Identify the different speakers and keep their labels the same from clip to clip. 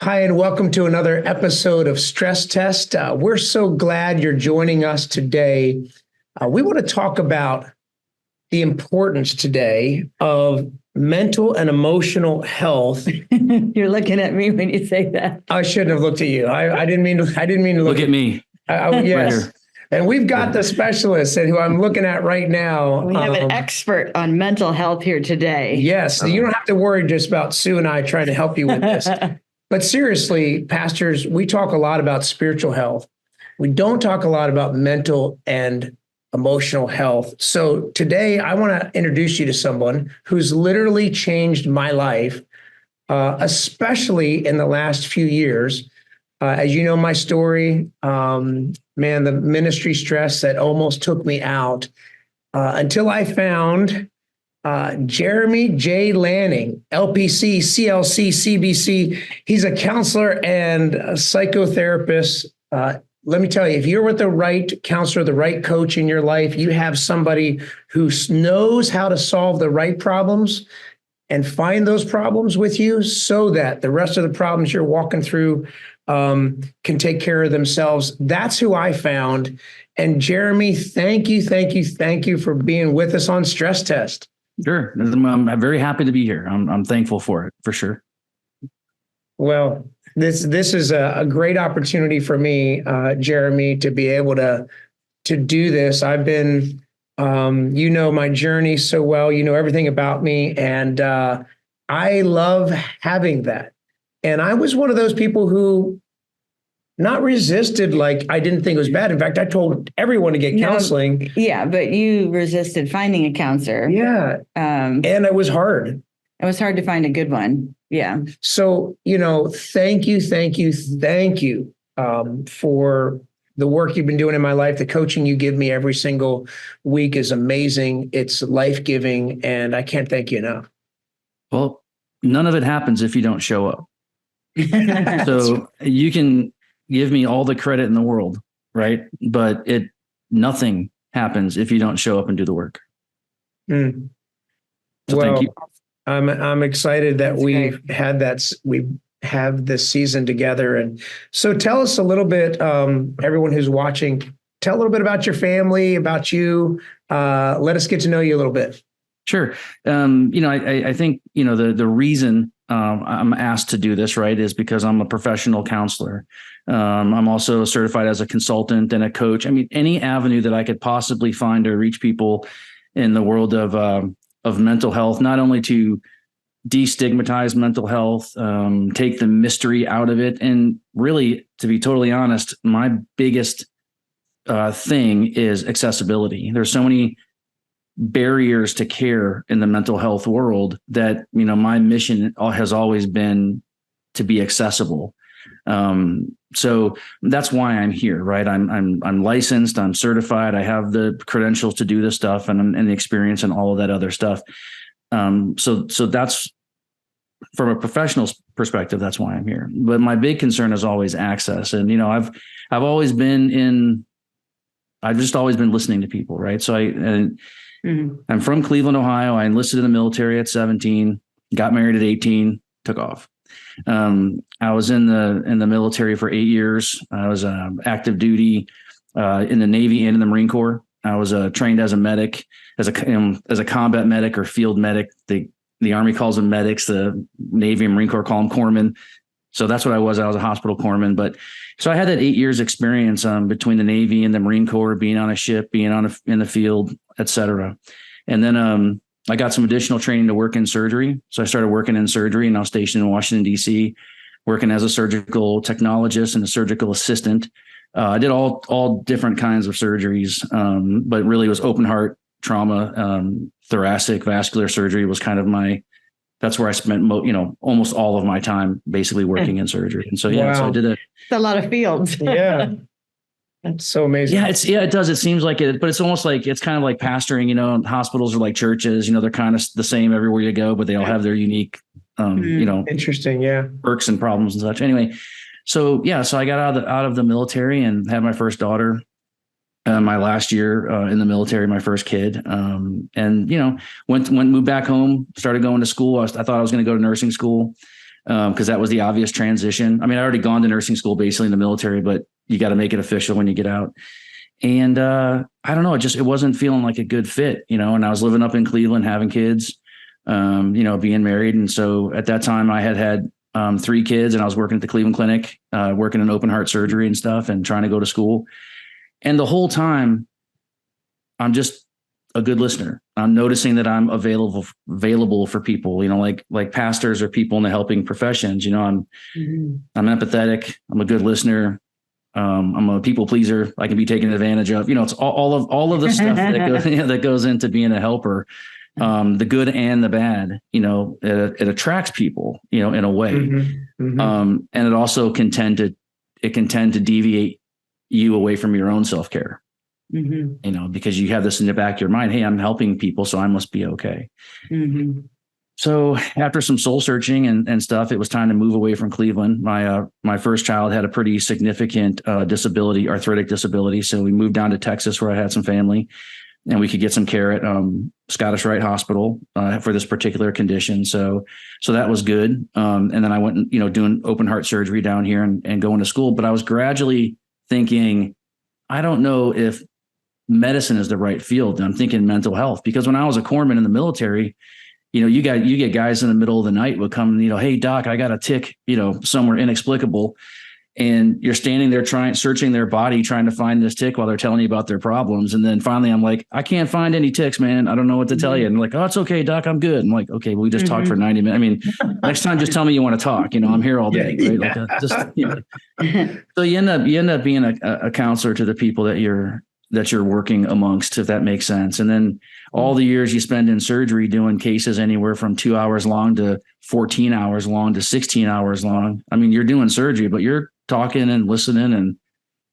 Speaker 1: Hi, and welcome to another episode of Stress Test. We're so glad you're joining us today. We want to talk about the importance today of mental and emotional health.
Speaker 2: You're looking at me when you say that.
Speaker 1: I shouldn't have looked at you. I didn't mean to. I didn't mean to
Speaker 3: look at me.
Speaker 1: Yes.
Speaker 3: Right,
Speaker 1: and we've got the specialist who I'm looking at right now.
Speaker 2: We have an expert on mental health here today.
Speaker 1: Yes, you don't have to worry just about Sue and I trying to help you with this. But seriously, pastors, we talk a lot about spiritual health. We don't talk a lot about mental and emotional health. So today I want to introduce you to someone who's literally changed my life, especially in the last few years. As you know, my story, the ministry stress that almost took me out until I found Jeremy J. Lanning, LPC, CLC, CBC. He's a counselor and a psychotherapist. Let me tell you, if you're with the right counselor, the right coach in your life, you have somebody who knows how to solve the right problems and find those problems with you so that the rest of the problems you're walking through can take care of themselves. That's who I found. And Jeremy, thank you for being with us on Stress Test.
Speaker 3: Sure. I'm very happy to be here. I'm thankful for it, for sure.
Speaker 1: Well, this is a great opportunity for me, Jeremy, to be able to do this. I've been, you know, my journey so well, you know everything about me, and I love having that. And I was one of those people who not resisted, like I didn't think it was bad. In fact, I told everyone to get counseling.
Speaker 2: Yeah, but you resisted finding a counselor.
Speaker 1: Yeah. And it was hard.
Speaker 2: It was hard to find a good one. Yeah.
Speaker 1: So, you know, thank you for the work you've been doing in my life. The coaching you give me every single week is amazing. It's life-giving, and I can't thank you enough.
Speaker 3: Well, none of it happens if you don't show up. So you can give me all the credit in the world, right? But nothing happens if you don't show up and do the work.
Speaker 1: Mm.
Speaker 3: So
Speaker 1: well,
Speaker 3: thank you.
Speaker 1: I'm excited that
Speaker 2: That's
Speaker 1: we've
Speaker 2: great.
Speaker 1: had that. We have this season together. And so tell us a little bit, everyone who's watching, tell a little bit about your family, about you. Let us get to know you a little bit.
Speaker 3: Sure. I think, the reason I'm asked to do this, right, is because I'm a professional counselor. I'm also certified as a consultant and a coach. I mean, any avenue that I could possibly find to reach people in the world of mental health, not only to destigmatize mental health, take the mystery out of it. And really, to be totally honest, my biggest thing is accessibility. There's so many barriers to care in the mental health world that, my mission has always been to be accessible. So that's why I'm here, right? I'm licensed, I'm certified, I have the credentials to do this stuff and the experience and all of that other stuff. So that's, from a professional perspective, that's why I'm here. But my big concern is always access. And, I've just always been listening to people, right? So I'm from Cleveland, Ohio. I enlisted in the military at 17, got married at 18, took off. I was in the military for 8 years. I was active duty in the Navy and in the Marine Corps. I was trained as a medic, as a combat medic or field medic. The Army calls them medics. The Navy and Marine Corps call them corpsmen. So that's what I was. I was a hospital corpsman. But so I had that 8 years experience between the Navy and the Marine Corps, being on a ship, being in the field, et cetera. And then I got some additional training to work in surgery. So I started working in surgery, and I was stationed in Washington, D.C., working as a surgical technologist and a surgical assistant. I did all different kinds of surgeries, but really it was open heart, trauma, thoracic, vascular surgery was kind of that's where I spent almost all of my time basically working in surgery. And so,
Speaker 1: Wow.
Speaker 3: So I did it.
Speaker 2: It's a lot of fields.
Speaker 1: Yeah. That's so amazing.
Speaker 3: Yeah, it does. It seems like it, but it's almost like, it's kind of like pastoring, hospitals are like churches, they're kind of the same everywhere you go, but they all have their unique,
Speaker 1: interesting. Yeah.
Speaker 3: perks and problems and such. Anyway. So I got out of the military and had my first daughter, my last year in the military, my first kid, and moved back home, started going to school. I thought I was going to go to nursing school. because that was the obvious transition. I mean, I already gone to nursing school basically in the military, but you got to make it official when you get out. And I don't know, it wasn't feeling like a good fit, and I was living up in Cleveland, having kids, being married. And so at that time I had 3 kids, and I was working at the Cleveland Clinic, working in open heart surgery and stuff, and trying to go to school. And the whole time I'm just a good listener. I'm noticing that I'm available for people, like pastors or people in the helping professions. I'm empathetic. I'm a good listener. I'm a people pleaser. I can be taken advantage of. It's all of the stuff that goes into being a helper. The good and the bad. It attracts people. In a way, and it also can tend to deviate you away from your own self-care. Because you have this in the back of your mind. Hey, I'm helping people, so I must be okay. So after some soul searching and stuff, it was time to move away from Cleveland. My first child had a pretty significant disability, arthritic disability. So we moved down to Texas, where I had some family, and we could get some care at Scottish Rite Hospital for this particular condition. So that was good. And then I went, doing open heart surgery down here and going to school. But I was gradually thinking, I don't know if medicine is the right field. And I'm thinking mental health, because when I was a corpsman in the military, you get guys in the middle of the night would come, hey doc, I got a tick, somewhere inexplicable. And you're standing there searching their body, trying to find this tick while they're telling you about their problems. And then finally I'm like, I can't find any ticks, man. I don't know what to tell you. And like, oh, it's okay, doc, I'm good. I'm like, okay, we just talked for 90 minutes. I mean, next time, just tell me you want to talk, I'm here all day. Right? Like, so you end up being a counselor to the people that you're working amongst, if that makes sense. And then all the years you spend in surgery doing cases anywhere from 2 hours long to 14 hours long to 16 hours long. I mean, you're doing surgery, but you're talking and listening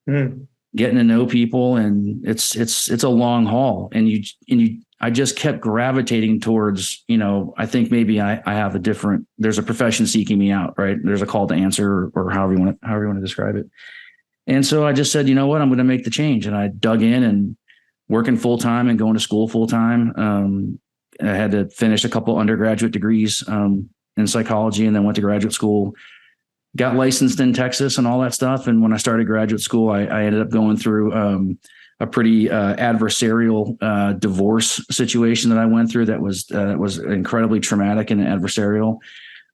Speaker 3: and getting to know people. And it's a long haul. And I just kept gravitating towards, I think maybe I have there's a profession seeking me out, right? There's a call to answer, or however you want to describe it. And so I just said, you know what, I'm going to make the change. And I dug in and working full time and going to school full time. I had to finish a couple undergraduate degrees in psychology, and then went to graduate school, got licensed in Texas and all that stuff. And when I started graduate school, I ended up going through a pretty adversarial divorce situation that I went through that was incredibly traumatic and adversarial,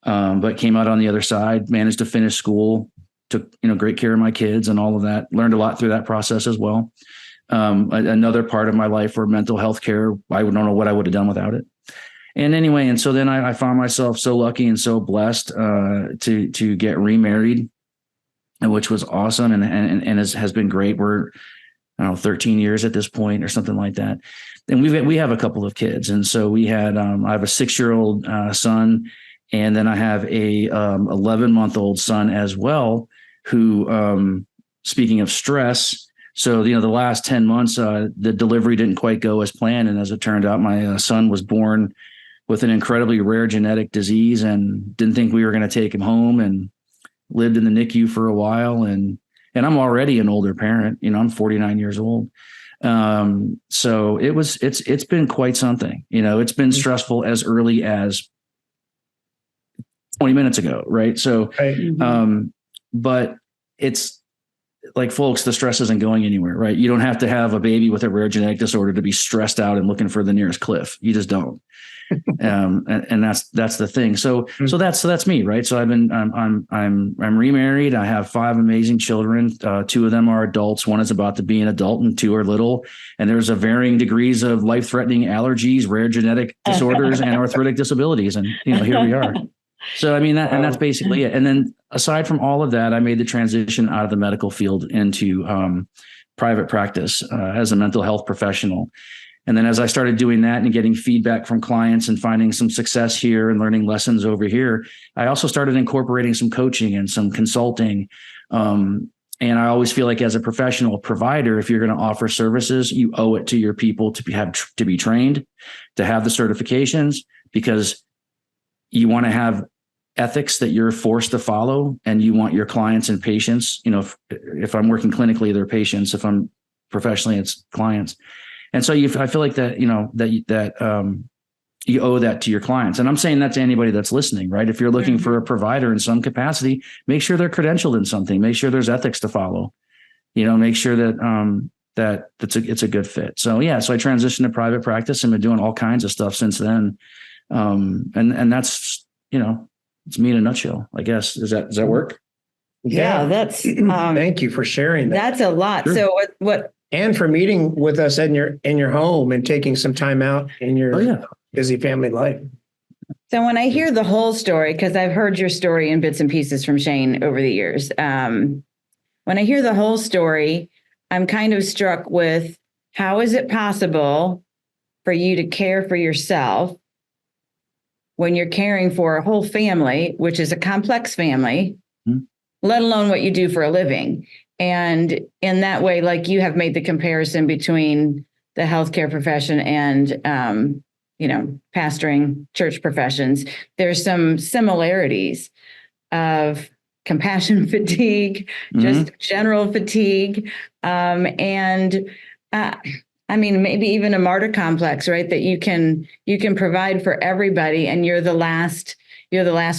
Speaker 3: but came out on the other side, managed to finish school, took great care of my kids and all of that. Learned a lot through that process as well. Another part of my life for mental health care, I don't know what I would have done without it. And anyway, and so then I found myself so lucky and so blessed to get remarried, which was awesome and has been great. We're 13 years at this point or something like that. And we have a couple of kids, and so we had I have a 6-year-old son, and then I have a 11-month-old son as well, who, speaking of stress, so, the last 10 months, the delivery didn't quite go as planned. And as it turned out, my son was born with an incredibly rare genetic disease, and didn't think we were going to take him home, and lived in the NICU for a while. And I'm already an older parent, I'm 49 years old. So it's been quite something, it's been stressful as early as 20 minutes ago. Right. So, but it's like, folks, the stress isn't going anywhere, right? You don't have to have a baby with a rare genetic disorder to be stressed out and looking for the nearest cliff. You just don't. And that's the thing. So that's me, right? So I'm remarried. I have 5 amazing children. 2 of them are adults. 1 is about to be an adult, and 2 are little. And there's a varying degrees of life-threatening allergies, rare genetic disorders, and arthritic disabilities. And here we are. So, I mean, that's basically it. And then aside from all of that, I made the transition out of the medical field into private practice as a mental health professional. And then as I started doing that and getting feedback from clients and finding some success here and learning lessons over here, I also started incorporating some coaching and some consulting. And I always feel like, as a professional provider, if you're going to offer services, you owe it to your people to be trained, to have the certifications, because you want to have ethics that you're forced to follow, and you want your clients and patients, if I'm working clinically, they're patients. If I'm professionally, it's clients. And so I feel like that, you owe that to your clients. And I'm saying that to anybody that's listening, right? If you're looking for a provider in some capacity, make sure they're credentialed in something, make sure there's ethics to follow, make sure that, it's a good fit. So I transitioned to private practice and been doing all kinds of stuff since then. And that's, it's me in a nutshell, I guess. Does that work?
Speaker 2: Yeah, that's,
Speaker 1: thank you for sharing that.
Speaker 2: that's a lot.
Speaker 3: Sure.
Speaker 2: So what,
Speaker 1: And for meeting with us in your home and taking some time out in your busy family life.
Speaker 2: so when I hear the whole story, because I've heard your story in bits and pieces from Shane over the years, when I hear the whole story, I'm kind of struck with how is it possible for you to care for yourself when you're caring for a whole family, which is a complex family, let alone what you do for a living. And in that way, like you have made the comparison between the healthcare profession and, pastoring church professions. There's some similarities of compassion fatigue, just general fatigue. Maybe even a martyr complex, right? That you can provide for everybody and you're the last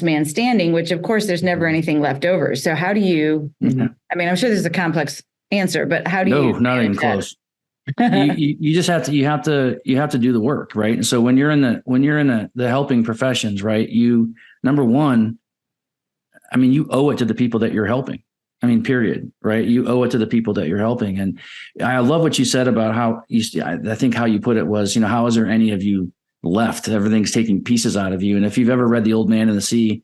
Speaker 2: man standing, which of course there's never anything left over. So how do you, I'm sure there's a complex answer, but how do you?
Speaker 3: No, not even close. you just have to, you have to do the work. Right. And so when you're in the helping professions, right, number one, you owe it to the people that you're helping. Period. Right. You owe it to the people that you're helping. And I love what you said about how I think how you put it was, how is there any of you left? Everything's taking pieces out of you. And if you've ever read The Old Man and the Sea,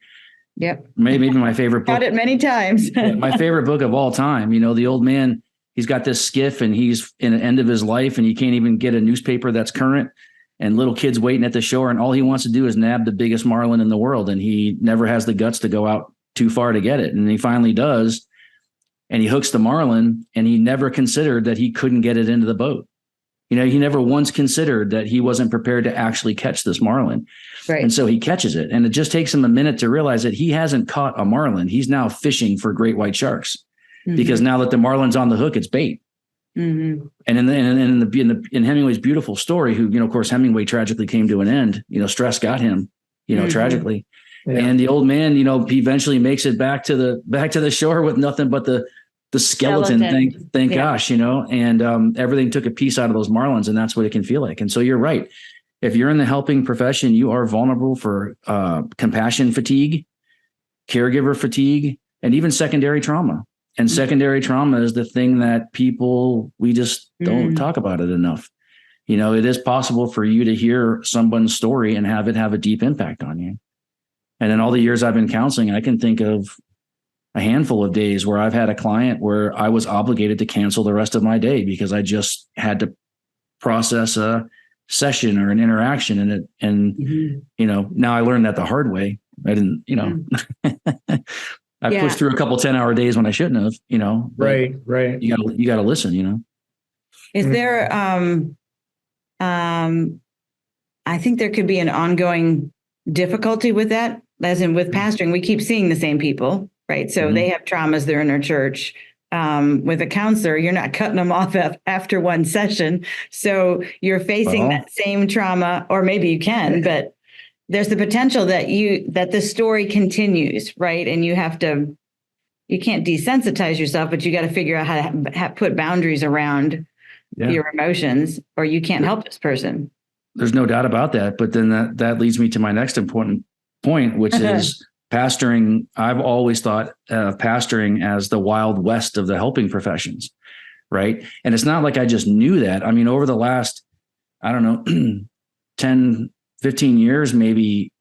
Speaker 2: yep,
Speaker 3: maybe my favorite book.
Speaker 2: Got it many times.
Speaker 3: My favorite book of all time. The old man, he's got this skiff and he's in the end of his life and he can't even get a newspaper that's current and little kids waiting at the shore. And all he wants to do is nab the biggest marlin in the world. And he never has the guts to go out too far to get it. And he finally does. And he hooks the marlin and he never considered that he couldn't get it into the boat. He never once considered that he wasn't prepared to actually catch this marlin.
Speaker 2: Right.
Speaker 3: And so he catches it. And it just takes him a minute to realize that he hasn't caught a marlin. He's now fishing for great white sharks because now that the marlin's on the hook, it's bait. And in Hemingway's beautiful story, who, of course, Hemingway tragically came to an end, stress got him, tragically. Yeah. And the old man, he eventually makes it back to the shore with nothing but the skeleton. Thank gosh, and everything took a piece out of those marlins, and that's what it can feel like. And so you're right. If you're in the helping profession, you are vulnerable for compassion fatigue, caregiver fatigue, and even secondary trauma. And secondary trauma is the thing that we just don't talk about it enough. It is possible for you to hear someone's story and have it have a deep impact on you. And in all the years I've been counseling, I can think of a handful of days where I've had a client where I was obligated to cancel the rest of my day because I just had to process a session or an interaction. Now I learned that the hard way. I didn't, I pushed through a couple 10-hour days when I shouldn't have,
Speaker 1: Right.
Speaker 3: You gotta listen,
Speaker 2: Is there, I think there could be an ongoing difficulty with that. As in with pastoring, we keep seeing the same people, right? So they have traumas, they're in our church. With a counselor, you're not cutting them off after one session. So you're facing that same trauma, or maybe you can, but there's the potential that the story continues, right? And you can't desensitize yourself, but you got to figure out how to put boundaries around your emotions, or you can't help this person.
Speaker 3: There's no doubt about that. But then that leads me to my next important point, which is pastoring. I've always thought of pastoring as the Wild West of the helping professions, right? And it's not like I just knew that. Over the last, 10, 15 years, maybe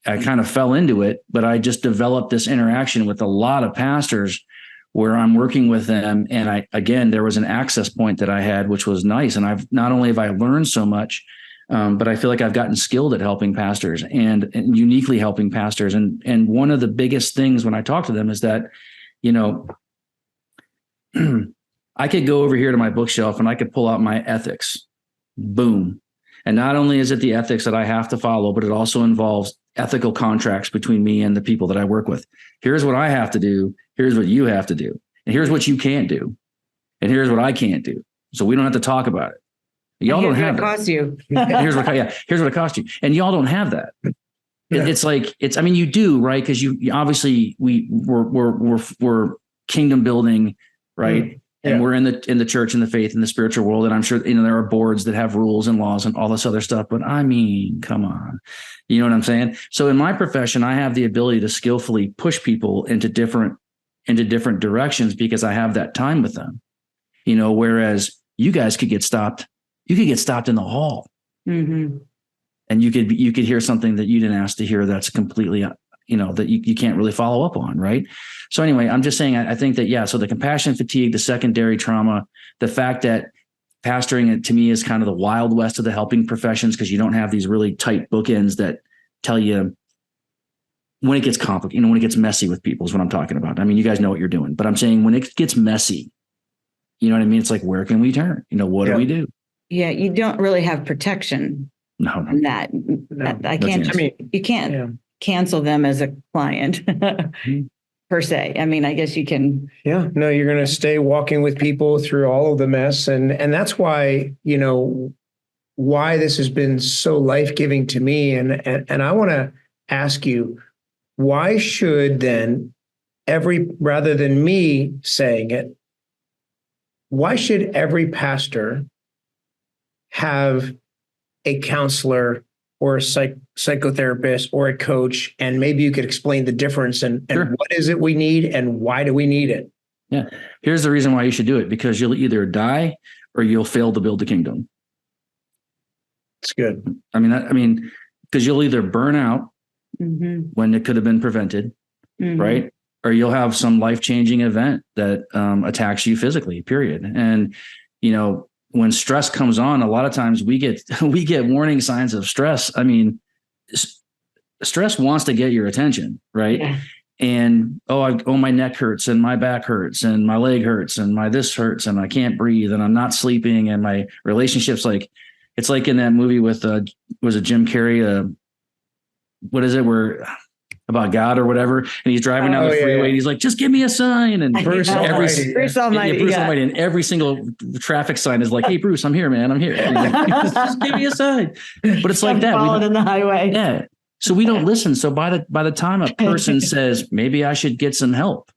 Speaker 3: I kind of fell into it, but I just developed this interaction with a lot of pastors where I'm working with them. And there was an access point that I had, which was nice. And not only have I learned so much, but I feel like I've gotten skilled at helping pastors and uniquely helping pastors. And one of the biggest things when I talk to them is that, I could go over here to my bookshelf and I could pull out my ethics. Boom. And not only is it the ethics that I have to follow, but it also involves ethical contracts between me and the people that I work with. Here's what I have to do. Here's what you have to do. And here's what you can't do. And here's what I can't do. So we don't have to talk about it. Y'all don't have
Speaker 2: it
Speaker 3: that.
Speaker 2: costs you.
Speaker 3: Here's what it cost you. And y'all don't have that. It's like, I mean, you do, right? Because you obviously we're kingdom building, right? And we're in the church and the faith and the spiritual world. And I'm sure, there are boards that have rules and laws and all this other stuff, but I mean, come on, you know what I'm saying? So in my profession, I have the ability to skillfully push people into different directions because I have that time with them, whereas you guys could get stopped. You could get stopped in the hall.
Speaker 2: Mm-hmm.
Speaker 3: And you could hear something that you didn't ask to hear. That's completely, that you can't really follow up on. Right. So anyway, I'm just saying, I think that, so the compassion fatigue, the secondary trauma, the fact that pastoring to me is kind of the wild west of the helping professions, because you don't have these really tight bookends that tell you when it gets complicated, when it gets messy with people is what I'm talking about. I mean, you guys know what you're doing, but I'm saying when it gets messy, you know what I mean? It's like, where can we turn? What do we do?
Speaker 2: Yeah. You don't really have protection.
Speaker 3: No.
Speaker 2: That I can't, you can't cancel them as a client per se. I mean, I guess you can.
Speaker 1: Yeah, no, you're going to stay walking with people through all of the mess. And that's why, why this has been so life-giving to me. And I want to ask you, why should then rather than me saying it, why should every pastor have a counselor or a psychotherapist or a coach? And maybe you could explain the difference and what is it we need and why do we need it?
Speaker 3: Yeah. Here's the reason why you should do it, because you'll either die or you'll fail to build the kingdom.
Speaker 1: It's good.
Speaker 3: I mean, because you'll either burn out when it could have been prevented, right? Or you'll have some life-changing event that attacks you physically, period. And, when stress comes on, a lot of times we get warning signs of stress. I mean, stress wants to get your attention, right? Yeah. And my neck hurts and my back hurts and my leg hurts and my this hurts and I can't breathe and I'm not sleeping and my relationship's it's like in that movie with was it Jim Carrey? What is it? About God or whatever, and he's driving down the freeway and he's like, just give me a sign. And
Speaker 1: Bruce Almighty.
Speaker 2: Bruce Almighty,
Speaker 3: and every single traffic sign is like, hey, Bruce, I'm here, man. I'm here. Like, just give me a sign. But it's like that.
Speaker 2: Falling in the highway.
Speaker 3: Yeah. So we don't listen. So by the time a person says, maybe I should get some help,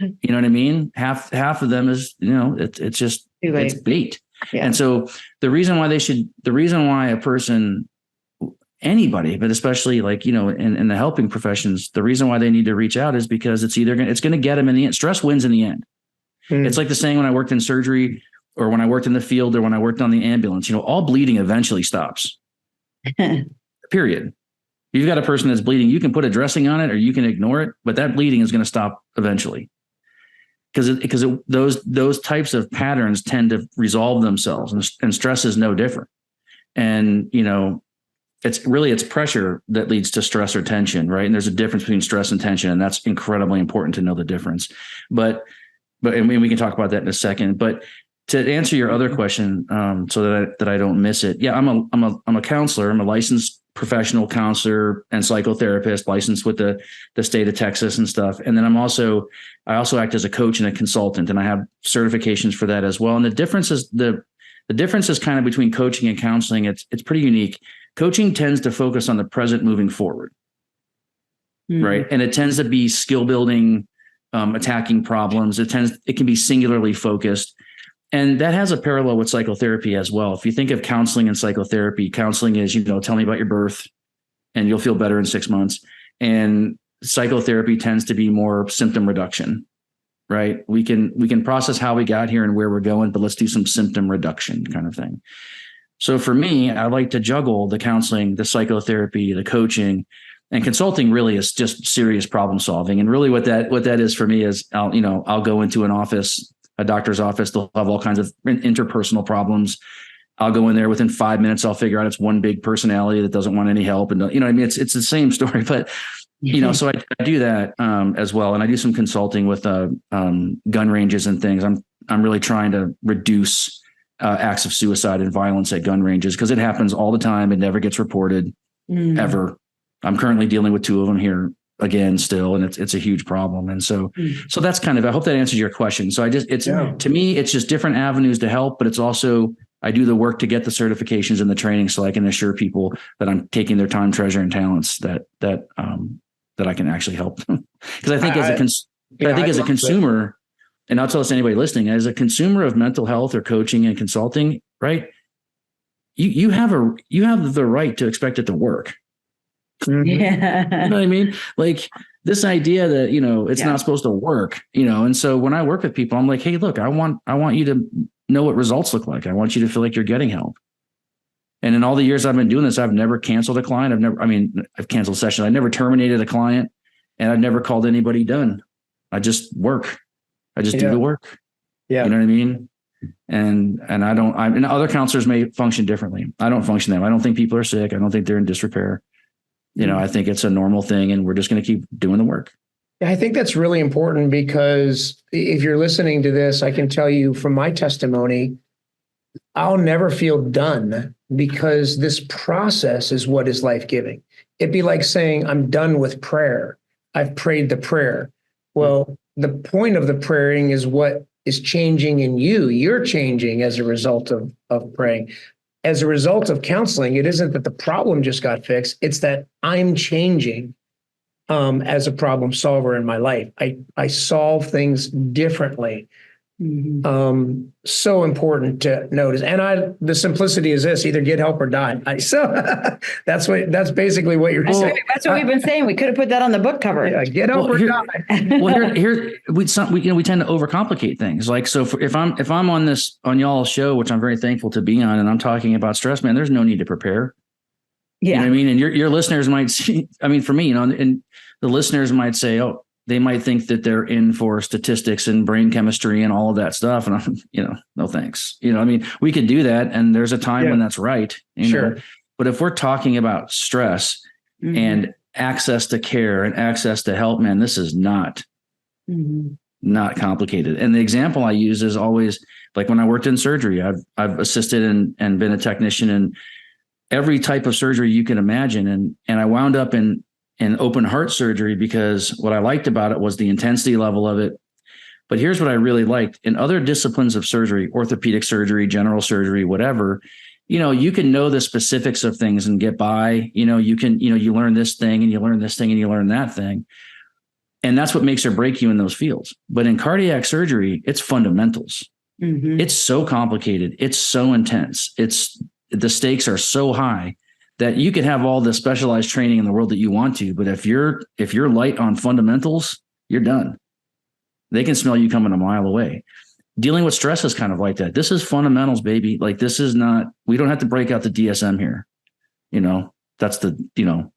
Speaker 3: you know what I mean? Half of them is, it's just, it's bait. Yeah. And so the reason why a person, anybody, but especially in the helping professions, the reason why they need to reach out is because it's going to get them in the end. Stress wins in the end. It's like the saying when I worked in surgery or when I worked in the field or when I worked on the ambulance, all bleeding eventually stops. Period. You've got a person that's bleeding. You can put a dressing on it or you can ignore it, but that bleeding is going to stop eventually. Because those types of patterns tend to resolve themselves, and stress is no different. And, it's pressure that leads to stress or tension, right? And there's a difference between stress and tension, and that's incredibly important to know the difference. But and we can talk about that in a second. But to answer your other question, so that I don't miss it, yeah, I'm a counselor. I'm a licensed professional counselor and psychotherapist, licensed with the state of Texas and stuff. And then I also act as a coach and a consultant, and I have certifications for that as well. And the difference is the difference is kind of between coaching and counseling. It's pretty unique. Coaching tends to focus on the present moving forward, right? And it tends to be skill building, attacking problems. It can be singularly focused. And that has a parallel with psychotherapy as well. If you think of counseling and psychotherapy, counseling is, tell me about your birth and you'll feel better in 6 months. And psychotherapy tends to be more symptom reduction, right? We can process how we got here and where we're going, but let's do some symptom reduction kind of thing. So for me, I like to juggle the counseling, the psychotherapy, the coaching, and consulting really is just serious problem solving. And really what that is for me is I'll go into an office, a doctor's office. They'll have all kinds of interpersonal problems. I'll go in there within 5 minutes. I'll figure out it's one big personality that doesn't want any help. And it's the same story, but so I do that as well. And I do some consulting with gun ranges and things. I'm really trying to reduce acts of suicide and violence at gun ranges because it happens all the time. It never gets reported ever. I'm currently dealing with 2 of them here again still, and it's a huge problem. And so that's kind of, I hope that answers your question. So to me, it's just different avenues to help, but it's also I do the work to get the certifications and the training so I can assure people that I'm taking their time, treasure, and talents that I can actually help them. Because I think as a consumer, and I'll tell this to anybody listening, as a consumer of mental health or coaching and consulting, right? You have the right to expect it to work.
Speaker 2: Yeah.
Speaker 3: You know what I mean? Like this idea that, it's not supposed to work, and so when I work with people, I'm like, hey, look, I want you to know what results look like. I want you to feel like you're getting help. And in all the years I've been doing this, I've never canceled a client. I've canceled sessions. I never terminated a client, and I've never called anybody done. I just work. I just do the work. Yeah. You know what I mean? And and other counselors may function differently. I don't function that way. I don't think people are sick. I don't think they're in disrepair. I think it's a normal thing, and we're just going to keep doing the work.
Speaker 1: I think that's really important, because if you're listening to this, I can tell you from my testimony, I'll never feel done, because this process is what is life-giving. It'd be like saying, I'm done with prayer. I've prayed the prayer. Well, the point of the praying is what is changing in you. You're changing as a result of praying. As a result of counseling, it isn't that the problem just got fixed. It's that I'm changing as a problem solver in my life. I solve things differently. Mm-hmm. So important to notice. And the simplicity is this: either get help or die. That's basically what you're saying.
Speaker 2: That's what we've been saying. We could have put that on the book cover.
Speaker 1: Yeah, get help or die.
Speaker 3: Here we tend to overcomplicate things. Like, so if I'm on y'all's show, which I'm very thankful to be on, and I'm talking about stress, man, there's no need to prepare. Yeah. You know what I mean? And your listeners might see, for me, and the listeners might say, oh, they might think that they're in for statistics and brain chemistry and all of that stuff. And I'm, no thanks. We could do that. And there's a time when that's right. Sure. But if we're talking about stress and access to care and access to help, man, this is not complicated. And the example I use is always like when I worked in surgery. I've assisted and been a technician in every type of surgery you can imagine. And I wound up in open heart surgery because what I liked about it was the intensity level of it. But here's what I really liked: in other disciplines of surgery, orthopedic surgery, general surgery, whatever, you can know the specifics of things and get by. You learn this thing and you learn this thing and you learn that thing. And that's what makes or break you in those fields. But in cardiac surgery, it's fundamentals. Mm-hmm. It's so complicated. It's so intense. The stakes are so high that you could have all the specialized training in the world that you want to, but if you're light on fundamentals, you're done. They can smell you coming a mile away. Dealing with stress is kind of like that. This is fundamentals, baby. Like, this is not, we don't have to break out the DSM here. That's the,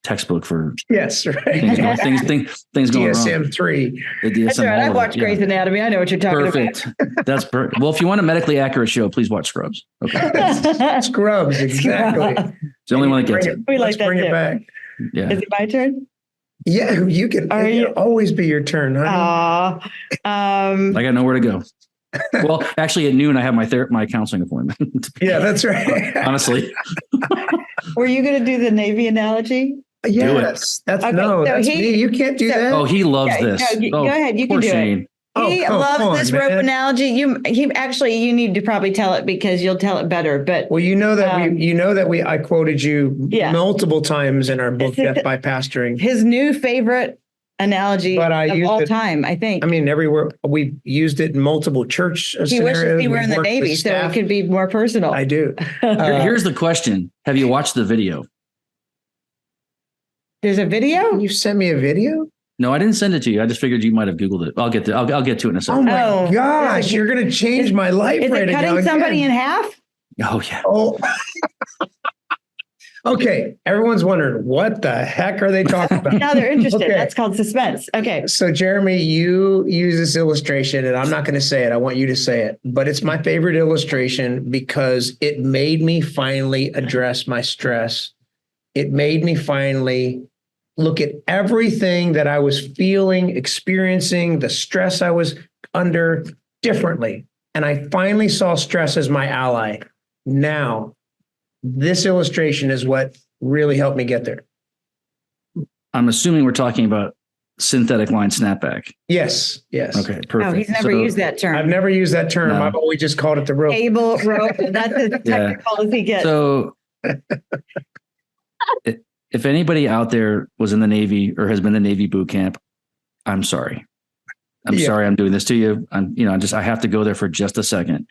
Speaker 3: textbook for
Speaker 1: yes, right.
Speaker 3: things going
Speaker 1: DSM
Speaker 3: wrong.
Speaker 1: 3.
Speaker 2: That's right. I've watched Grey's Anatomy. I know what you're talking
Speaker 3: about. That's perfect. Well, if you want a medically accurate show, please watch Scrubs. Okay.
Speaker 1: Scrubs, exactly.
Speaker 3: It's the only one that gets it.
Speaker 2: We like that.
Speaker 1: Bring it back.
Speaker 3: Yeah.
Speaker 2: Is it my turn?
Speaker 1: Yeah, you can. It'll always be your turn, honey.
Speaker 3: I got nowhere to go. Well, actually, at noon I have my counseling appointment.
Speaker 1: Yeah, that's right.
Speaker 3: Honestly.
Speaker 2: Were you going to do the Navy analogy?
Speaker 1: Yes, that's me. You can't do that.
Speaker 3: Oh, he loves this.
Speaker 2: Go ahead. You can do it. He loves this rope analogy. You need to probably tell it because you'll tell it better. But
Speaker 1: well, I quoted you multiple times in our book, Death by Pastoring.
Speaker 2: His new favorite analogy of all time, I think.
Speaker 1: Everywhere we've used it in multiple church scenarios.
Speaker 2: He wishes he were in the Navy, so it could be more personal.
Speaker 1: I do.
Speaker 3: Here's the question: have you watched the video?
Speaker 2: There's a video?
Speaker 1: You sent me a video?
Speaker 3: No, I didn't send it to you. I just figured you might have Googled it. I'll get to it in a second.
Speaker 1: Oh my gosh, you're going to change my life right now. Is it
Speaker 2: cutting somebody in half?
Speaker 3: Oh, yeah.
Speaker 1: Oh. Okay. Everyone's wondering, what the heck are they talking about?
Speaker 2: Now they're interested. Okay. That's called suspense. Okay.
Speaker 1: So Jeremy, you use this illustration, and I'm not going to say it. I want you to say it, but it's my favorite illustration because it made me finally address my stress. It made me finally look at everything that I was feeling, experiencing, the stress I was under differently. And I finally saw stress as my ally. Now, this illustration is what really helped me get there.
Speaker 3: I'm assuming we're talking about synthetic line snapback?
Speaker 1: Yes.
Speaker 3: Okay, perfect.
Speaker 2: Oh, he's never used that term.
Speaker 1: I've never used that term.
Speaker 3: No.
Speaker 1: I've always just called it the rope.
Speaker 2: Cable, rope. That's as technical as he gets.
Speaker 3: So if anybody out there was in the Navy or has been in Navy boot camp, I'm sorry. I'm sorry I'm doing this to you. I have to go there for just a second.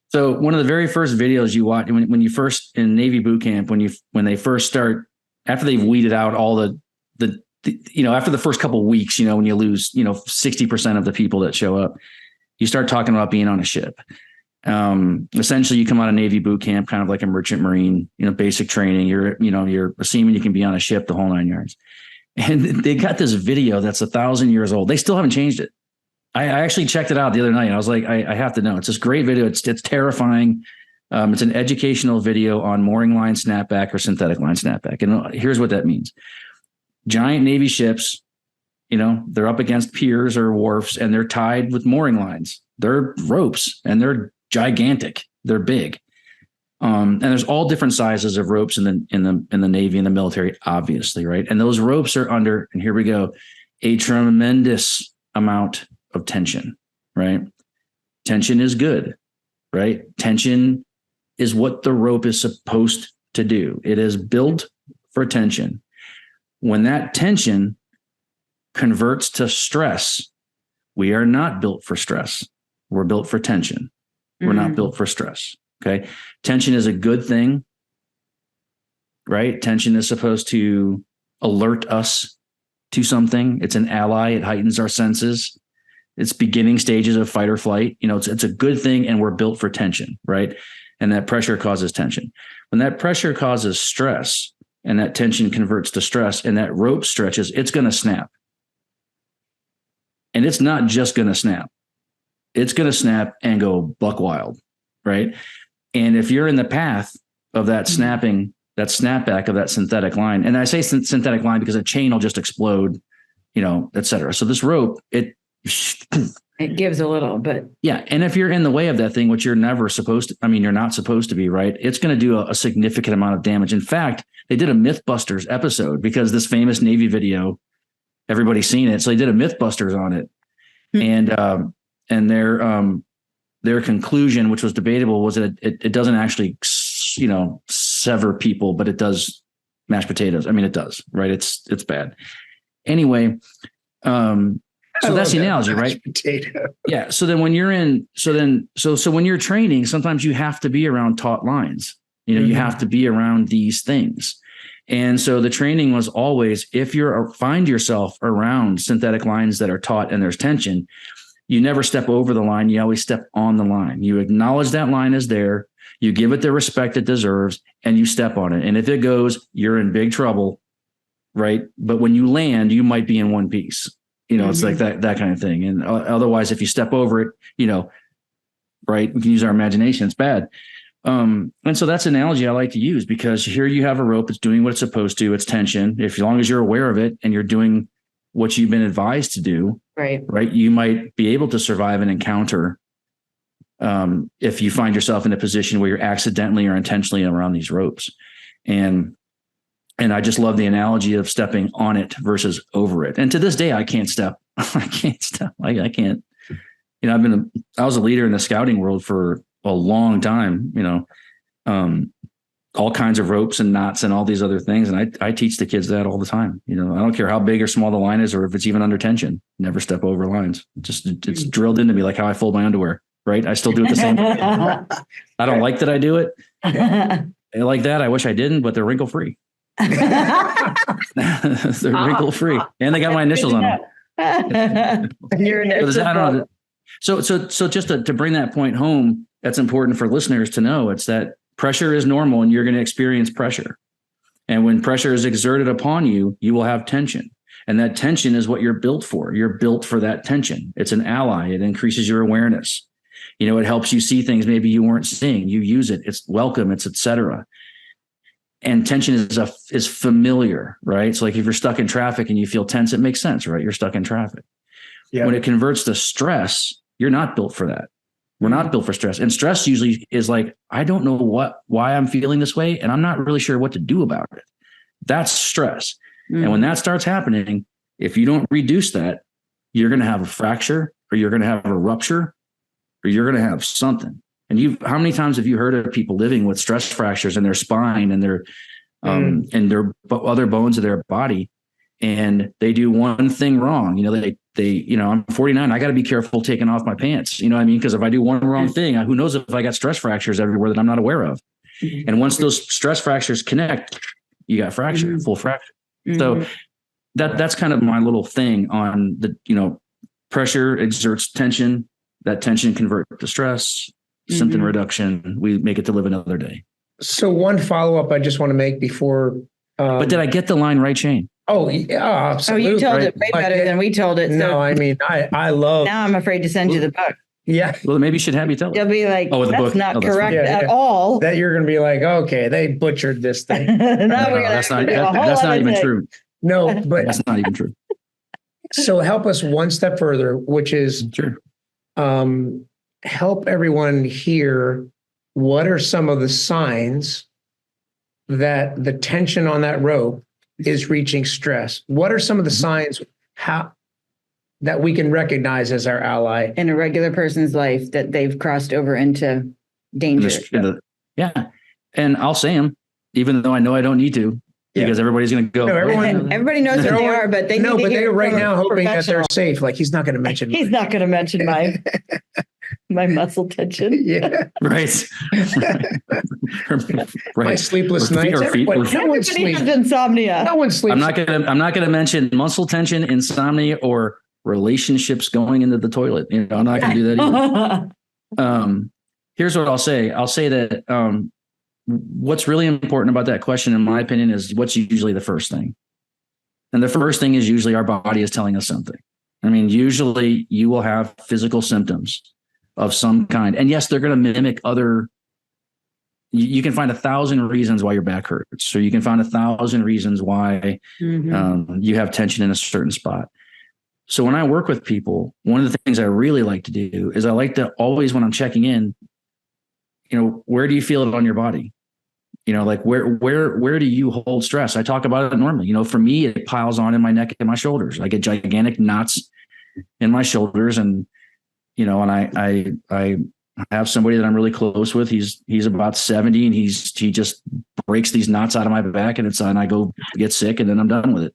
Speaker 3: So one of the very first videos you watch when you first in Navy boot camp, when they first start, after they've weeded out all the after the first couple of weeks, when you lose, 60% of the people that show up, you start talking about being on a ship. Essentially you come out of Navy boot camp, kind of like a merchant marine, basic training. You're a seaman, you can be on a ship, the whole 9 yards. And they got this video that's 1,000 years old. They still haven't changed it. I actually checked it out the other night. And I was like, I have to know. It's this great video. It's terrifying. It's an educational video on mooring line snapback or synthetic line snapback. And here's what that means. Giant Navy ships, they're up against piers or wharfs and they're tied with mooring lines. They're ropes and they're gigantic. They're big. And there's all different sizes of ropes in the Navy and the military, obviously, right? And those ropes are under, and here we go, a tremendous amount of tension, right? Tension is good, right? Tension is what the rope is supposed to do. It is built for tension. When that tension converts to stress, we are not built for stress. We're built for tension. We're not built for stress. Okay. Tension is a good thing, right? Tension is supposed to alert us to something. It's an ally. It heightens our senses. It's beginning stages of fight or flight. It's a good thing and we're built for tension, right? And that pressure causes tension. When that pressure causes stress and that tension converts to stress and that rope stretches, it's going to snap. And it's not just going to snap. It's going to snap and go buck wild, right? And if you're in the path of that snapping, that snapback of that synthetic line, and I say synthetic line because a chain will just explode, et cetera. So this rope, it
Speaker 2: gives a little, but
Speaker 3: yeah. And if you're in the way of that thing, which you're never supposed to, you're not supposed to be, right? It's going to do a significant amount of damage. In fact, they did a Mythbusters episode because this famous Navy video, everybody's seen it. So they did a Mythbusters on it. And their conclusion, which was debatable, was that it doesn't actually, sever people, but it does mashed potatoes. It does, right? It's bad. Anyway, so that's the analogy, right?
Speaker 1: Potato.
Speaker 3: Yeah. So then when you're when you're training, sometimes you have to be around taut lines. You have to be around these things. And so the training was always, if you find yourself around synthetic lines that are taut and there's tension, you never step over the line. You always step on the line. You acknowledge that line is there. You give it the respect it deserves and you step on it. And if it goes, you're in big trouble, right? But when you land, you might be in one piece. It's like that kind of thing. And otherwise, if you step over it, right, we can use our imagination. It's bad. And so that's an analogy I like to use because here you have a rope. It's doing what it's supposed to. It's tension. As long as you're aware of it and you're doing what you've been advised to do, right, you might be able to survive an encounter if you find yourself in a position where you're accidentally or intentionally around these ropes. And I just love the analogy of stepping on it versus over it. And to this day, I can't step. I can't. I was a leader in the scouting world for a long time, all kinds of ropes and knots and all these other things. And I teach the kids that all the time. I don't care how big or small the line is, or if it's even under tension, never step over lines. It's drilled into me, like how I fold my underwear, right? I still do it the same way. I don't like that I do it. I like that. I wish I didn't, but they're wrinkle free. They're wrinkle free. And they got my initials on them.
Speaker 2: Your initials.
Speaker 3: So just to bring that point home, that's important for listeners to know. It's that pressure is normal and you're going to experience pressure. And when pressure is exerted upon you, you will have tension. And that tension is what you're built for. You're built for that tension. It's an ally. It increases your awareness. It helps you see things maybe you weren't seeing. You use it. It's welcome. It's et cetera. And tension is familiar, right? So like if you're stuck in traffic and you feel tense, it makes sense, right? You're stuck in traffic. Yeah. When it converts to stress, you're not built for that. We're not built for stress. And stress usually is like, I don't know why I'm feeling this way, and I'm not really sure what to do about it. That's stress. And when that starts happening, If you don't reduce that, you're going to have a fracture, or you're going to have a rupture, or you're going to have something. And how many times have you heard of people living with stress fractures in their spine and their other bones of their body, and they do one thing wrong? I'm 49. I got to be careful taking off my pants. You know what I mean? Because if I do one wrong thing, who knows if I got stress fractures everywhere that I'm not aware of. And once those stress fractures connect, you got fracture, full fracture. So that's kind of my little thing on the, pressure exerts tension, that tension converts to stress, symptom reduction. We make it to live another day.
Speaker 1: So one follow-up I just want to make before.
Speaker 3: But did I get the line right, Shane?
Speaker 1: Oh, yeah, absolutely.
Speaker 2: Oh, you told it way better than we told it.
Speaker 1: No, I mean, I love.
Speaker 2: Now I'm afraid to send you the book.
Speaker 1: Yeah.
Speaker 3: Well, maybe you should have me tell it.
Speaker 2: You'll be like,
Speaker 3: the
Speaker 2: that's
Speaker 3: book.
Speaker 2: not
Speaker 3: That's
Speaker 2: correct
Speaker 3: fine.
Speaker 2: at all.
Speaker 1: That you're going to be like, okay, they butchered this thing.
Speaker 3: That's not even true.
Speaker 1: No, but
Speaker 3: that's not even true.
Speaker 1: So help us one step further, which is
Speaker 3: Sure.
Speaker 1: Help everyone hear what are some of the signs that the tension on that rope is reaching stress. What are some of the signs that we can recognize as our ally
Speaker 2: in a regular person's life that they've crossed over into danger?
Speaker 3: Yeah. And I'll say them, even though I know I don't need to, because everybody's going to go.
Speaker 1: No,
Speaker 2: everybody knows who they are, but they
Speaker 1: no,
Speaker 2: need to
Speaker 1: but
Speaker 2: hear
Speaker 1: they're right
Speaker 2: from
Speaker 1: now
Speaker 2: a
Speaker 1: hoping that they're
Speaker 2: professional.
Speaker 1: safe. Like he's not going to mention.
Speaker 2: He's not going to mention my muscle tension.
Speaker 1: Yeah.
Speaker 3: Right.
Speaker 1: My sleepless nights. No one sleeps.
Speaker 2: Has insomnia.
Speaker 1: No one sleeps.
Speaker 3: I'm not going to mention muscle tension, insomnia, or relationships going into the toilet. I'm not going to do that either. Here's what I'll say. I'll say that what's really important about that question, in my opinion, is what's usually the first thing. And the first thing is usually our body is telling us something. I mean, usually you will have physical symptoms of some kind. And yes, they're going to mimic other. You can find 1,000 reasons why your back hurts. So you can find 1,000 reasons why you have tension in a certain spot. So when I work with people, one of the things I really like to do is I like to always, when I'm checking in, where do you feel it on your body? Like where do you hold stress? I talk about it normally. For me, it piles on in my neck and my shoulders. I get gigantic knots in my shoulders, and and I have somebody that I'm really close with. He's about 70, and he just breaks these knots out of my back, and I go get sick, and then I'm done with it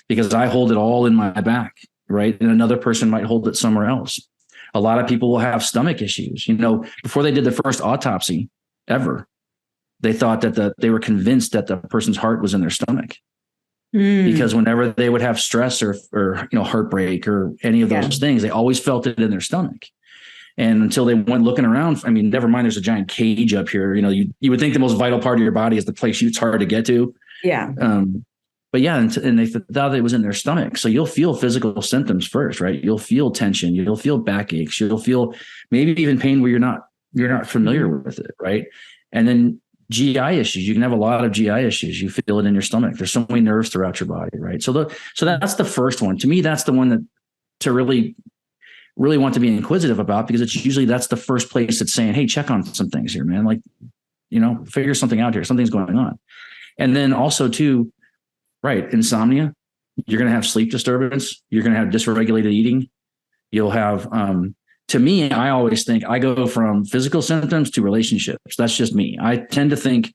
Speaker 3: because I hold it all in my back, right? And another person might hold it somewhere else. A lot of people will have stomach issues. Before they did the first autopsy ever, they thought that they were convinced that the person's heart was in their stomach. Because whenever they would have stress or heartbreak or any of those things, they always felt it in their stomach. And until they went looking around, I mean, never mind, there's a giant cage up here. You would think the most vital part of your body is the place it's hard to get to.
Speaker 2: Yeah.
Speaker 3: But yeah, and they thought it was in their stomach. So you'll feel physical symptoms first, right? You'll feel tension. You'll feel backaches. You'll feel maybe even pain where you're not familiar with it, right? And then GI issues. You can have a lot of GI issues. You feel it in your stomach. There's so many nerves throughout your body, right? So that's the first one. To me, that's the one that to really want to be inquisitive about, because it's usually that's the first place that's saying, hey, check on some things here, man. Like, figure something out here. Something's going on. And then also too, right, insomnia. You're going to have sleep disturbance. You're going to have dysregulated eating. You'll have, to me, I always think I go from physical symptoms to relationships. That's just me. I tend to think,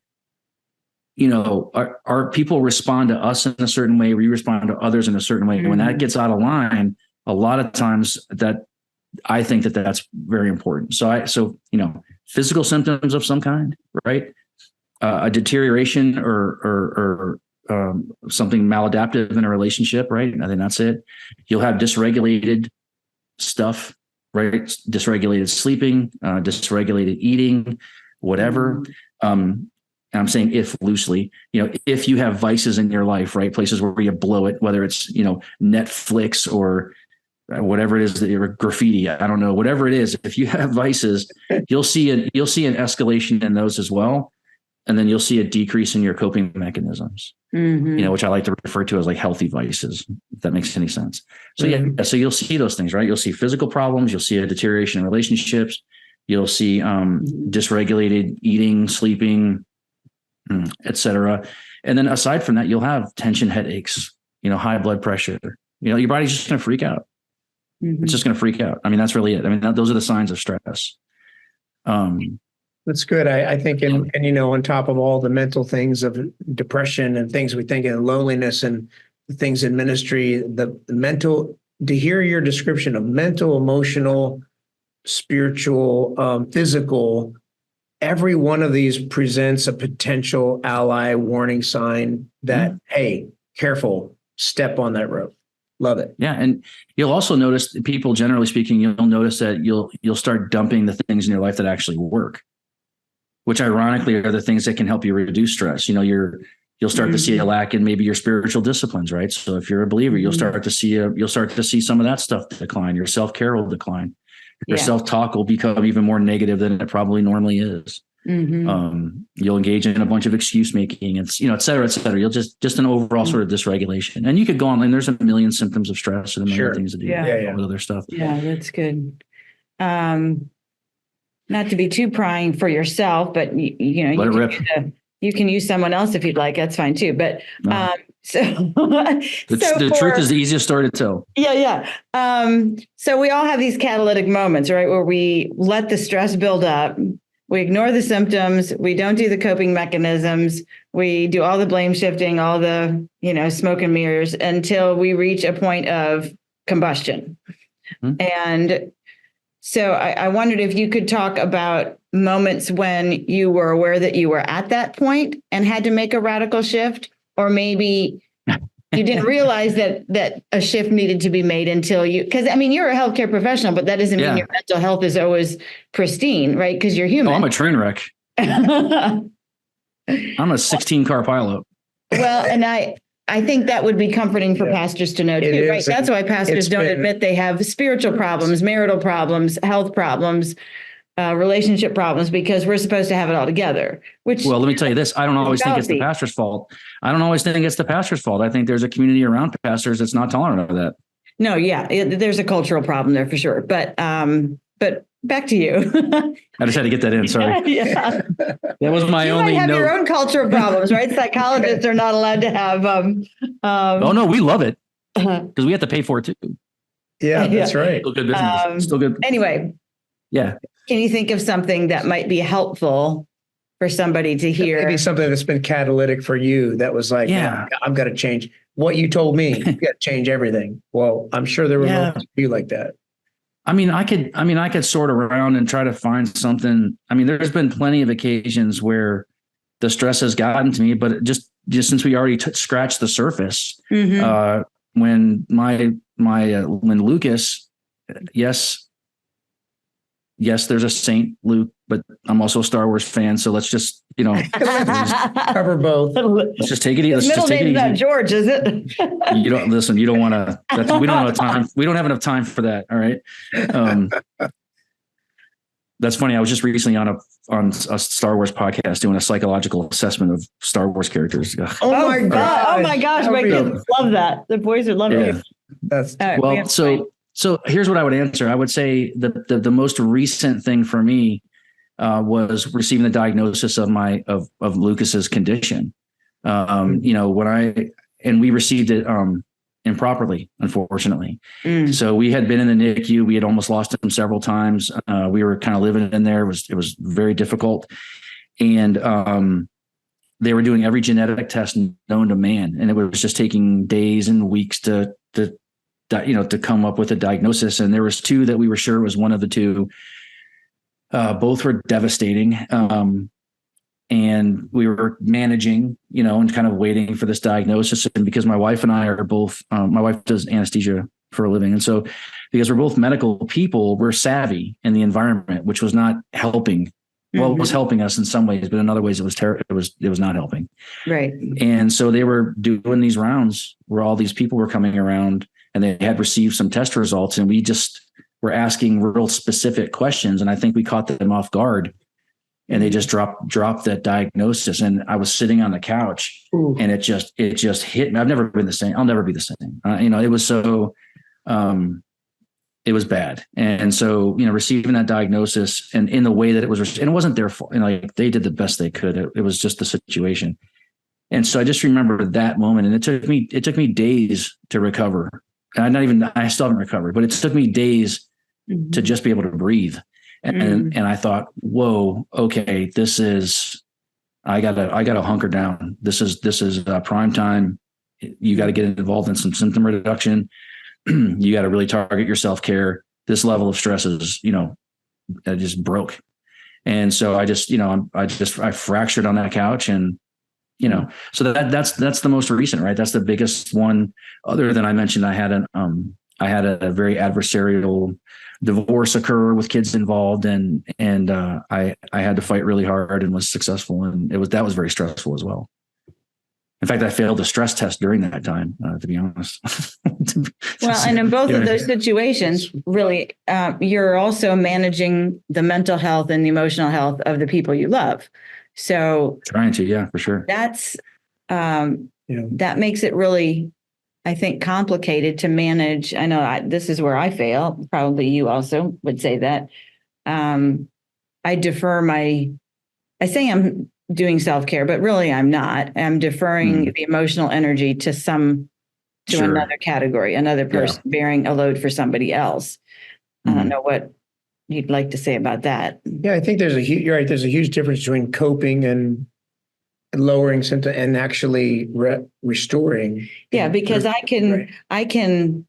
Speaker 3: our people respond to us in a certain way. We respond to others in a certain way. When that gets out of line, a lot of times that I think that's very important. So physical symptoms of some kind, right? A deterioration or something maladaptive in a relationship, right? I think that's it. You'll have dysregulated stuff, right? Dysregulated sleeping, dysregulated eating, whatever. I'm saying if loosely, if you have vices in your life, right? Places where you blow it, whether it's, Netflix or whatever it is that you're graffiti, I don't know, whatever it is. If you have vices, you'll see an escalation in those as well. And then you'll see a decrease in your coping mechanisms, which I like to refer to as like healthy vices, if that makes any sense. So so you'll see those things, right? You'll see physical problems. You'll see a deterioration in relationships. You'll see dysregulated eating, sleeping, etc. And then aside from that, you'll have tension headaches, high blood pressure, your body's just going to freak out. It's just going to freak out. I mean, that's really it. I mean, those are the signs of stress.
Speaker 1: That's good. I think, and on top of all the mental things of depression and things we think of loneliness and things in ministry, the mental, to hear your description of mental, emotional, spiritual, physical, every one of these presents a potential ally warning sign that, hey, careful, step on that road. Love it.
Speaker 3: Yeah. And you'll also notice that people, generally speaking, you'll notice that you'll start dumping the things in your life that actually work, which ironically are the things that can help you reduce stress. You'll start to see a lack in maybe your spiritual disciplines, right? So if you're a believer, you'll start to see some of that stuff decline. Your self-care will decline. Your self-talk will become even more negative than it probably normally is. You'll engage in a bunch of excuse making, and et cetera, et cetera. You'll just an overall sort of dysregulation. And you could go on, and there's a million symptoms of stress and a million things to do with other stuff.
Speaker 2: Yeah, that's good. Not to be too prying for yourself, but you can use someone else if you'd like. That's fine too. But
Speaker 3: the truth is the easiest story to tell.
Speaker 2: Yeah. So we all have these catalytic moments, right? Where we let the stress build up. We ignore the symptoms. We don't do the coping mechanisms. We do all the blame shifting, all the, smoke and mirrors until we reach a point of combustion. And so I wondered if you could talk about moments when you were aware that you were at that point and had to make a radical shift, or maybe you didn't realize that a shift needed to be made until because you're a healthcare professional, but that doesn't mean your mental health is always pristine, right? Because you're human.
Speaker 3: Oh, I'm a train wreck. I'm a 16 car pilot.
Speaker 2: Well, and I think that would be comforting for pastors to know too, right? That's why pastors don't admit they have spiritual problems, marital problems, health problems, relationship problems, because we're supposed to have it all together. Well,
Speaker 3: let me tell you this. I don't always think it's the pastor's fault. I think there's a community around pastors that's not tolerant of that.
Speaker 2: No, there's a cultural problem there for sure. But back to you.
Speaker 3: I just had to get that in. Sorry.
Speaker 2: Yeah.
Speaker 3: That was my only
Speaker 2: note. You might have
Speaker 3: your
Speaker 2: own cultural problems, right? Psychologists are not allowed to have.
Speaker 3: Oh no, we love it because we have to pay for it too.
Speaker 1: Yeah, that's right.
Speaker 3: Still good business. Still good.
Speaker 2: Anyway.
Speaker 3: Yeah.
Speaker 2: Can you think of something that might be helpful for somebody to hear?
Speaker 1: Maybe something that's been catalytic for you that was like, I'm going to change what you told me. You got to change everything. Well, I'm sure there were moments for you like that.
Speaker 3: I could sort around and try to find something. There's been plenty of occasions where the stress has gotten to me, but just since we already scratched the surface, when when Lucas, yes, there's a Saint Luke, but I'm also a Star Wars fan. So let's just,
Speaker 1: cover both.
Speaker 3: Let's just take it easy.
Speaker 2: His middle name's not George, is it?
Speaker 3: You don't listen. You don't want to. We don't have time. We don't have enough time for that. All right. That's funny. I was just recently on a Star Wars podcast doing a psychological assessment of Star Wars characters.
Speaker 2: Oh my god! Oh my gosh! My kids love that. The boys would love it.
Speaker 1: That's
Speaker 2: right,
Speaker 3: So here's what I would answer. I would say the most recent thing for me was receiving the diagnosis of Lucas's condition. We received it improperly, unfortunately. So we had been in the NICU. We had almost lost him several times. We were kind of living in there. It was very difficult, and they were doing every genetic test known to man, and it was just taking days and weeks to come up with a diagnosis. And there was two that we were sure was one of the two. Both were devastating. And we were managing, and kind of waiting for this diagnosis. And because my wife and I are both, my wife does anesthesia for a living. And so because we're both medical people, we're savvy in the environment, which was not helping. Well, it was helping us in some ways, but in other ways it was not helping.
Speaker 2: Right.
Speaker 3: And so they were doing these rounds where all these people were coming around, and they had received some test results, and we just were asking real specific questions. And I think we caught them off guard, and they just dropped that diagnosis. And I was sitting on the couch, and it just hit me. I've never been the same. I'll never be the same. It was so, it was bad. And so, receiving that diagnosis and in the way that it was, and it wasn't their fault, they did the best they could. It was just the situation. And so I just remember that moment, and it took me days to recover. I still haven't recovered, but it took me days to just be able to breathe. And I thought, whoa, okay, I gotta hunker down. This is prime time. You got to get involved in some symptom reduction. You got to really target your self-care. This level of stress is, I just broke. And so I fractured on that couch, and, so that's the most recent, right? That's the biggest one. Other than I mentioned, I had a very adversarial divorce occur with kids involved, and I had to fight really hard and was successful. And that was very stressful as well. In fact, I failed the stress test during that time, to be honest.
Speaker 2: Well, and in both of those situations, really, you're also managing the mental health and the emotional health of the people you love. So
Speaker 3: trying to, yeah, for sure.
Speaker 2: That's that makes it really, I think, complicated to manage. I know this is where I fail. Probably you also would say that. I say I'm doing self-care, but really I'm not. I'm deferring the emotional energy to another category, another person bearing a load for somebody else. I don't know what you'd like to say about that.
Speaker 1: Yeah, I think you're right. There's a huge difference between coping and lowering symptom and actually restoring.
Speaker 2: Yeah, because I can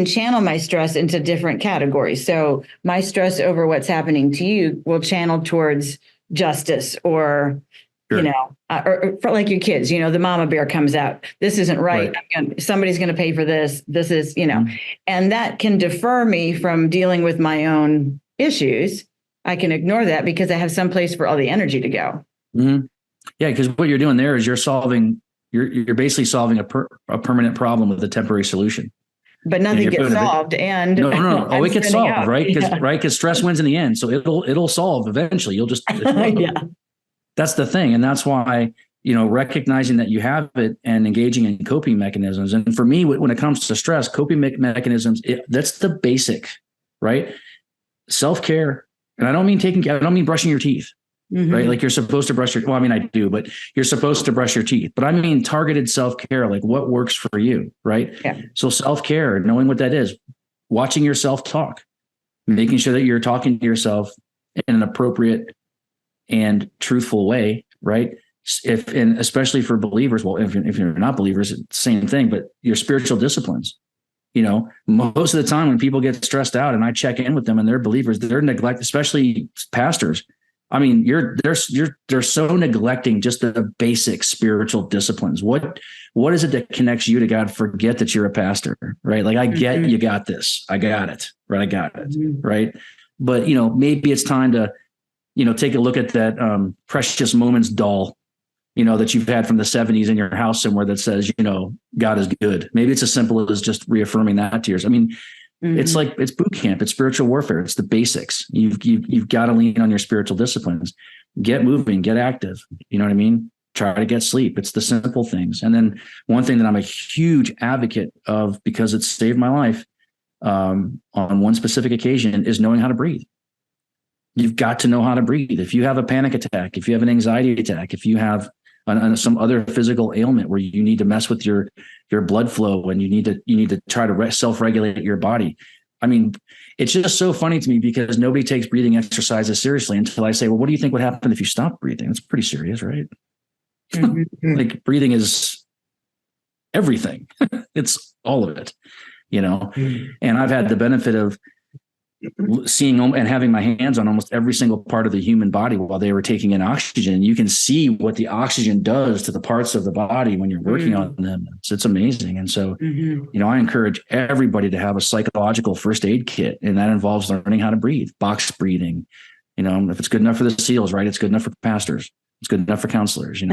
Speaker 2: channel my stress into different categories. So my stress over what's happening to you will channel towards justice, or, or for like your kids, the mama bear comes out. This isn't right. Somebody's going to pay for this. This is, and that can defer me from dealing with my own issues. I can ignore that because I have some place for all the energy to go.
Speaker 3: Mm-hmm. Yeah. Because what you're doing there is you're basically solving a permanent problem with a temporary solution.
Speaker 2: But nothing gets solved. And
Speaker 3: no. Oh, it gets solved, right? Because stress wins in the end. So it'll solve eventually. You'll just, that's the thing. And that's why, recognizing that you have it and engaging in coping mechanisms. And for me, when it comes to stress, coping mechanisms, that's the basic, right? Self-care. And I don't mean brushing your teeth. Right? Like you're supposed to I do, but you're supposed to brush your teeth. But I mean targeted self-care, like what works for you, right?
Speaker 2: Yeah.
Speaker 3: So self-care, knowing what that is, watching yourself talk, making sure that you're talking to yourself in an appropriate and truthful way, right? And especially for believers, well, if you're not believers, it's the same thing, but your spiritual disciplines. Most of the time when people get stressed out and I check in with them and they're believers, they're especially pastors. I mean, they're so neglecting just the basic spiritual disciplines. What is it that connects you to God? Forget that you're a pastor, right? Like I get you got this. I got it. Right. I got it. Right. But maybe it's time to, take a look at that Precious Moments doll, that you've had from the 70s in your house somewhere that says, God is good. Maybe it's as simple as just reaffirming that to yours. I mean, it's like, it's boot camp, it's spiritual warfare. It's the basics. You've got to lean on your spiritual disciplines, get moving, get active. You know what I mean? Try to get sleep. It's the simple things. And then one thing that I'm a huge advocate of, because it saved my life on one specific occasion, is knowing how to breathe. You've got to know how to breathe. If you have a panic attack, if you have an anxiety attack, if you have some other physical ailment where you need to mess with your blood flow and you need to try to self-regulate your body. I mean, it's just so funny to me because nobody takes breathing exercises seriously until I say, well, what do you think would happen if you stop breathing? It's pretty serious, right? Like breathing is everything. It's all of it, and I've had the benefit of seeing and having my hands on almost every single part of the human body while they were taking in oxygen. You can see what the oxygen does to the parts of the body when you're working on them. It's amazing. And so, I encourage everybody to have a psychological first aid kit, and that involves learning how to breathe, box breathing. If it's good enough for the SEALs, right? It's good enough for pastors. It's good enough for counselors, and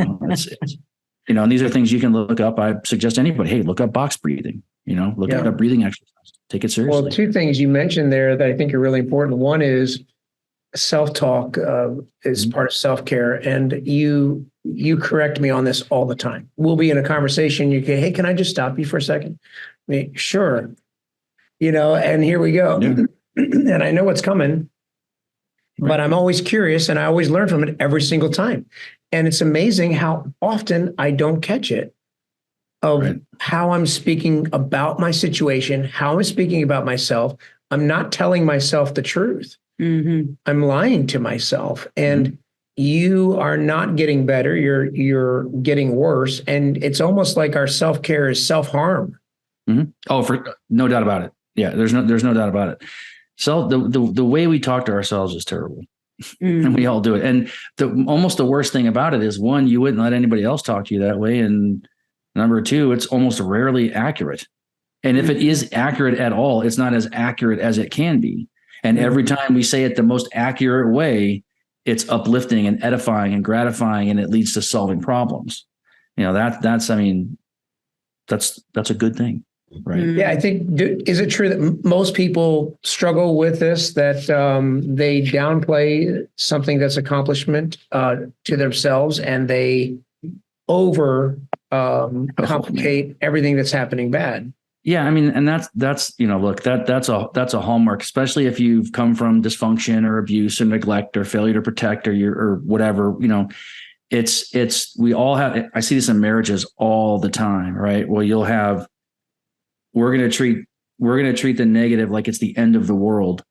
Speaker 3: these are things you can look up. I suggest anybody, hey, look up box breathing, look up breathing exercises. Take it seriously.
Speaker 1: Well, two things you mentioned there that I think are really important. One is self-talk is part of self-care. And you correct me on this all the time. We'll be in a conversation. You say, hey, can I just stop you for a second? I mean, sure. And here we go. Yeah. And I know what's coming, but I'm always curious and I always learn from it every single time. And it's amazing how often I don't catch it. of
Speaker 3: Right.
Speaker 1: how I'm speaking about my situation, how I'm speaking about myself. I'm not telling myself the truth.
Speaker 2: Mm-hmm.
Speaker 1: I'm lying to myself, and you are not getting better. You're getting worse, and it's almost like our self-care is self-harm.
Speaker 3: Oh, for no doubt about it. Yeah, there's no doubt about it. So the way we talk to ourselves is terrible. And we all do it. And almost the worst thing about it is, one, you wouldn't let anybody else talk to you that way. And number two, it's almost rarely accurate. And if it is accurate at all, it's not as accurate as it can be. And every time we say it the most accurate way, it's uplifting and edifying and gratifying, and it leads to solving problems. That's a good thing. Right.
Speaker 1: Yeah, I think, is it true that most people struggle with this, that they downplay something that's accomplishment to themselves, and they over complicate everything that's happening bad?
Speaker 3: Yeah, I mean, and that's look, that's a hallmark, especially if you've come from dysfunction or abuse or neglect or failure to protect or whatever. It's we all have. I see this in marriages all the time, right? Well, we're going to treat the negative like it's the end of the world,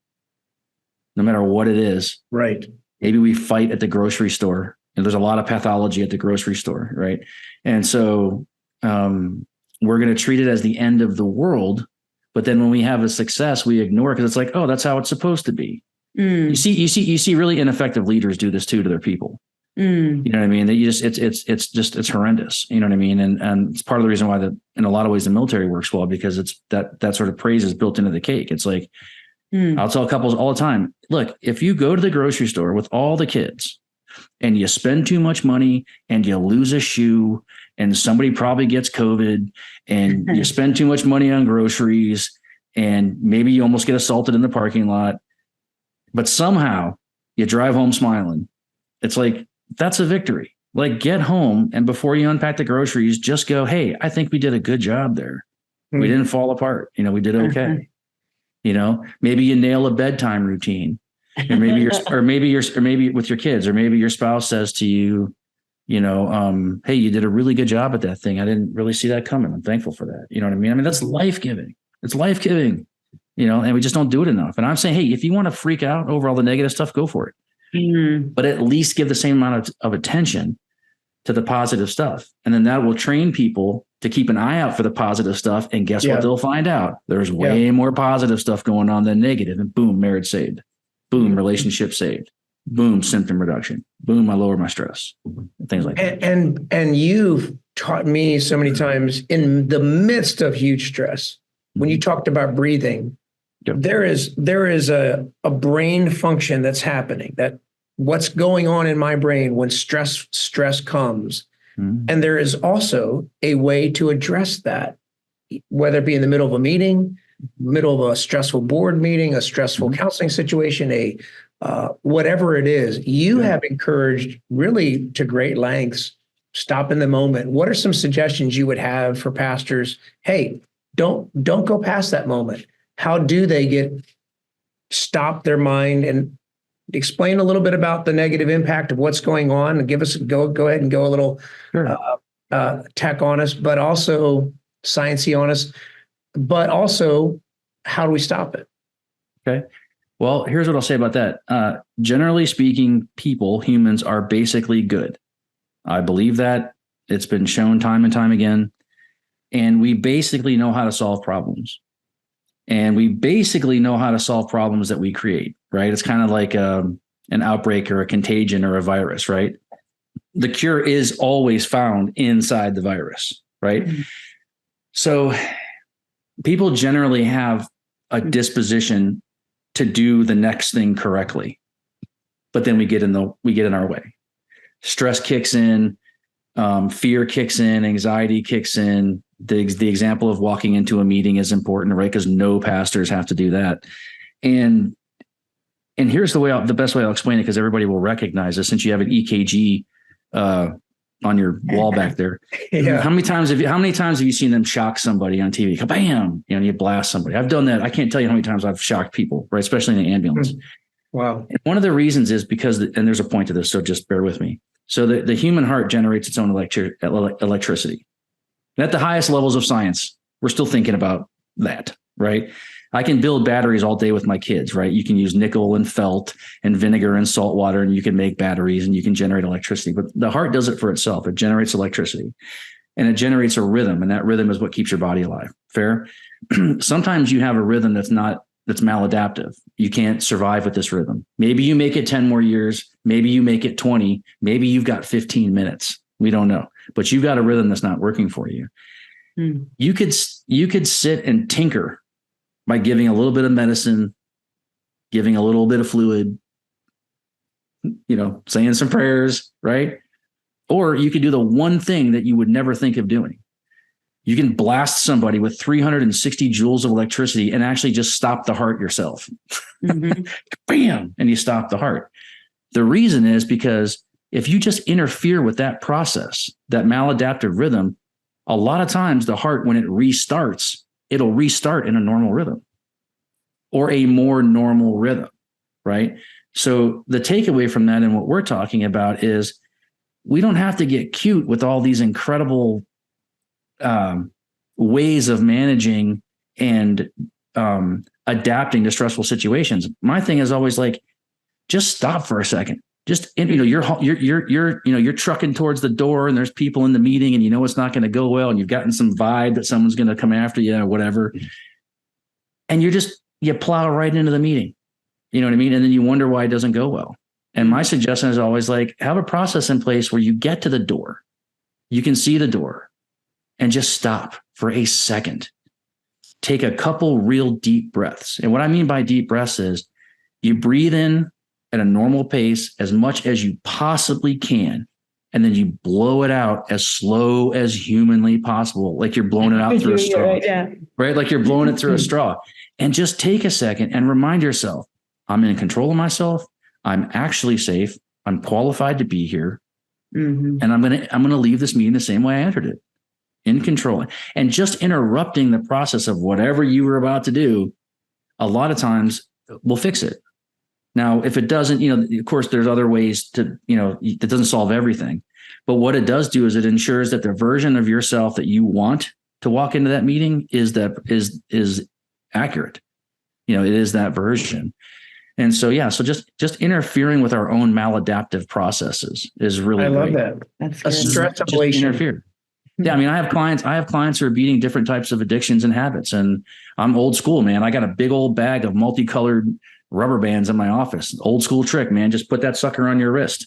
Speaker 3: no matter what it is.
Speaker 1: Right.
Speaker 3: Maybe we fight at the grocery store, and there's a lot of pathology at the grocery store, right? And so we're going to treat it as the end of the world. But then when we have a success, we ignore it because it's like, oh, that's how it's supposed to be. You see really ineffective leaders do this too to their people. You know what I mean? It's horrendous. You know what I mean? And it's part of the reason why in a lot of ways the military works well, because it's that sort of praise is built into the cake. It's like, I'll tell couples all the time, look, if you go to the grocery store with all the kids and you spend too much money and you lose a shoe and somebody probably gets COVID and you spend too much money on groceries and maybe you almost get assaulted in the parking lot, but somehow you drive home smiling. It's like, that's a victory. Like, get home, and before you unpack the groceries, just go, hey, I think we did a good job there. We didn't fall apart. We did okay. Maybe you nail a bedtime routine, or maybe with your kids, or maybe your spouse says to you, hey, you did a really good job at that thing. I didn't really see that coming. I'm thankful for that. You know what I mean? I mean, that's life-giving. It's life-giving, and we just don't do it enough. And I'm saying, hey, if you want to freak out over all the negative stuff, go for it. But at least give the same amount of attention to the positive stuff. And then that will train people to keep an eye out for the positive stuff. And guess what they'll find out? There's way more positive stuff going on than negative. And boom, marriage saved. Boom, relationship saved. Boom, symptom reduction. Boom, I lower my stress. Things like that.
Speaker 1: And you've taught me so many times in the midst of huge stress, when you talked about breathing, there is a brain function that's happening, that what's going on in my brain when stress comes. And there is also a way to address that, whether it be in the middle of a meeting, middle of a stressful board meeting, a stressful counseling situation, whatever it is. You have encouraged really to great lengths, stop in the moment. What are some suggestions you would have for pastors? Hey, don't go past that moment. How do they stop their mind and explain a little bit about the negative impact of what's going on, and go ahead and go a little tech on us, but also sciencey on us, but also how do we stop it?
Speaker 3: Okay. Well, here's what I'll say about that. Generally speaking, humans are basically good. I believe that. It's been shown time and time again. And we basically know how to solve problems. And we basically know how to solve problems that we create, right? It's kind of like an outbreak or a contagion or a virus, right? The cure is always found inside the virus, right? So people generally have a disposition to do the next thing correctly, but then we get in our way. Stress kicks in, fear kicks in, anxiety kicks in. The example of walking into a meeting is important, right? Because no pastors have to do that. And here's the best way I'll explain it, because everybody will recognize this, since you have an EKG on your wall back there. How many times have you seen them shock somebody on TV? Bam! You blast somebody. I've done that. I can't tell you how many times I've shocked people, right? Especially in the ambulance.
Speaker 1: Wow.
Speaker 3: And one of the reasons is because, and there's a point to this, so just bear with me. So the human heart generates its own electricity. And at the highest levels of science, we're still thinking about that, right? I can build batteries all day with my kids, right? You can use nickel and felt and vinegar and salt water, and you can make batteries and you can generate electricity. But the heart does it for itself. It generates electricity and it generates a rhythm, and that rhythm is what keeps your body alive. Fair? Sometimes you have a rhythm that's maladaptive. You can't survive with this rhythm. Maybe you make it 10 more years. Maybe you make it 20. Maybe you've got 15 minutes. We don't know, but you've got a rhythm that's not working for you. You could sit and tinker by giving a little bit of medicine, giving a little bit of fluid, saying some prayers, right? Or you could do the one thing that you would never think of doing. You can blast somebody with 360 joules of electricity and actually just stop the heart yourself. Bam! And you stop the heart. The reason is because if you just interfere with that process, that maladaptive rhythm, a lot of times the heart, when it restarts, it'll restart in a normal rhythm or a more normal rhythm, right? So the takeaway from that and what we're talking about is we don't have to get cute with all these incredible ways of managing and adapting to stressful situations. My thing is always like, just stop for a second. Just, you're trucking towards the door and there's people in the meeting and it's not going to go well. And you've gotten some vibe that someone's going to come after you or whatever. And you plow right into the meeting. You know what I mean? And then you wonder why it doesn't go well. And my suggestion is always like, have a process in place where you get to the door, you can see the door, and just stop for a second. Take a couple real deep breaths. And what I mean by deep breaths is you breathe in at a normal pace as much as you possibly can. And then you blow it out as slow as humanly possible. Like you're blowing it out through a straw, right? Like you're blowing it through a straw. And just take a second and remind yourself, I'm in control of myself. I'm actually safe. I'm qualified to be here. And I'm going to leave this meeting the same way I entered it, in control. And just interrupting the process of whatever you were about to do, a lot of times will fix it. Now, if it doesn't, of course, there's other ways to, it doesn't solve everything. But what it does do is it ensures that the version of yourself that you want to walk into that meeting is accurate. It is that version. And so, so just interfering with our own maladaptive processes is really great.
Speaker 1: I love that. That's a stress ablation.
Speaker 3: Interfere. Yeah, I mean, I have clients who are beating different types of addictions and habits, and I'm old school, man. I got a big old bag of multicolored rubber bands in my office. Old school trick, man. Just put that sucker on your wrist,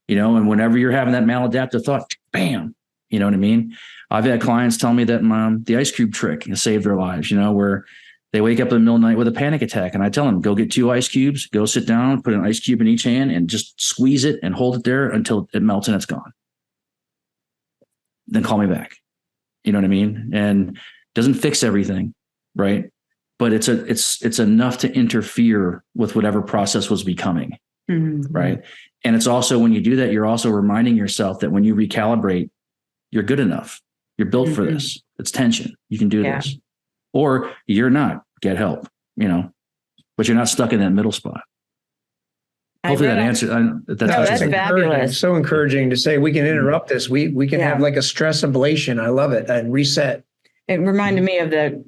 Speaker 3: and whenever you're having that maladaptive thought, bam, you know what I mean? I've had clients tell me that the ice cube trick has saved their lives, where they wake up in the middle of the night with a panic attack. And I tell them, go get 2 ice cubes, go sit down, put an ice cube in each hand and just squeeze it and hold it there until it melts and it's gone. Then call me back. You know what I mean? And doesn't fix everything, right? But it's enough to interfere with whatever process was becoming, right? And it's also, when you do that, you're also reminding yourself that when you recalibrate, you're good enough. You're built for this. It's tension. You can do this. Or you're not. Get help, but you're not stuck in that middle spot. Hopefully that answers.
Speaker 2: That's fabulous.
Speaker 1: So encouraging to say we can interrupt this. We can have like a stress ablation. I love it. And reset.
Speaker 2: It reminded me of the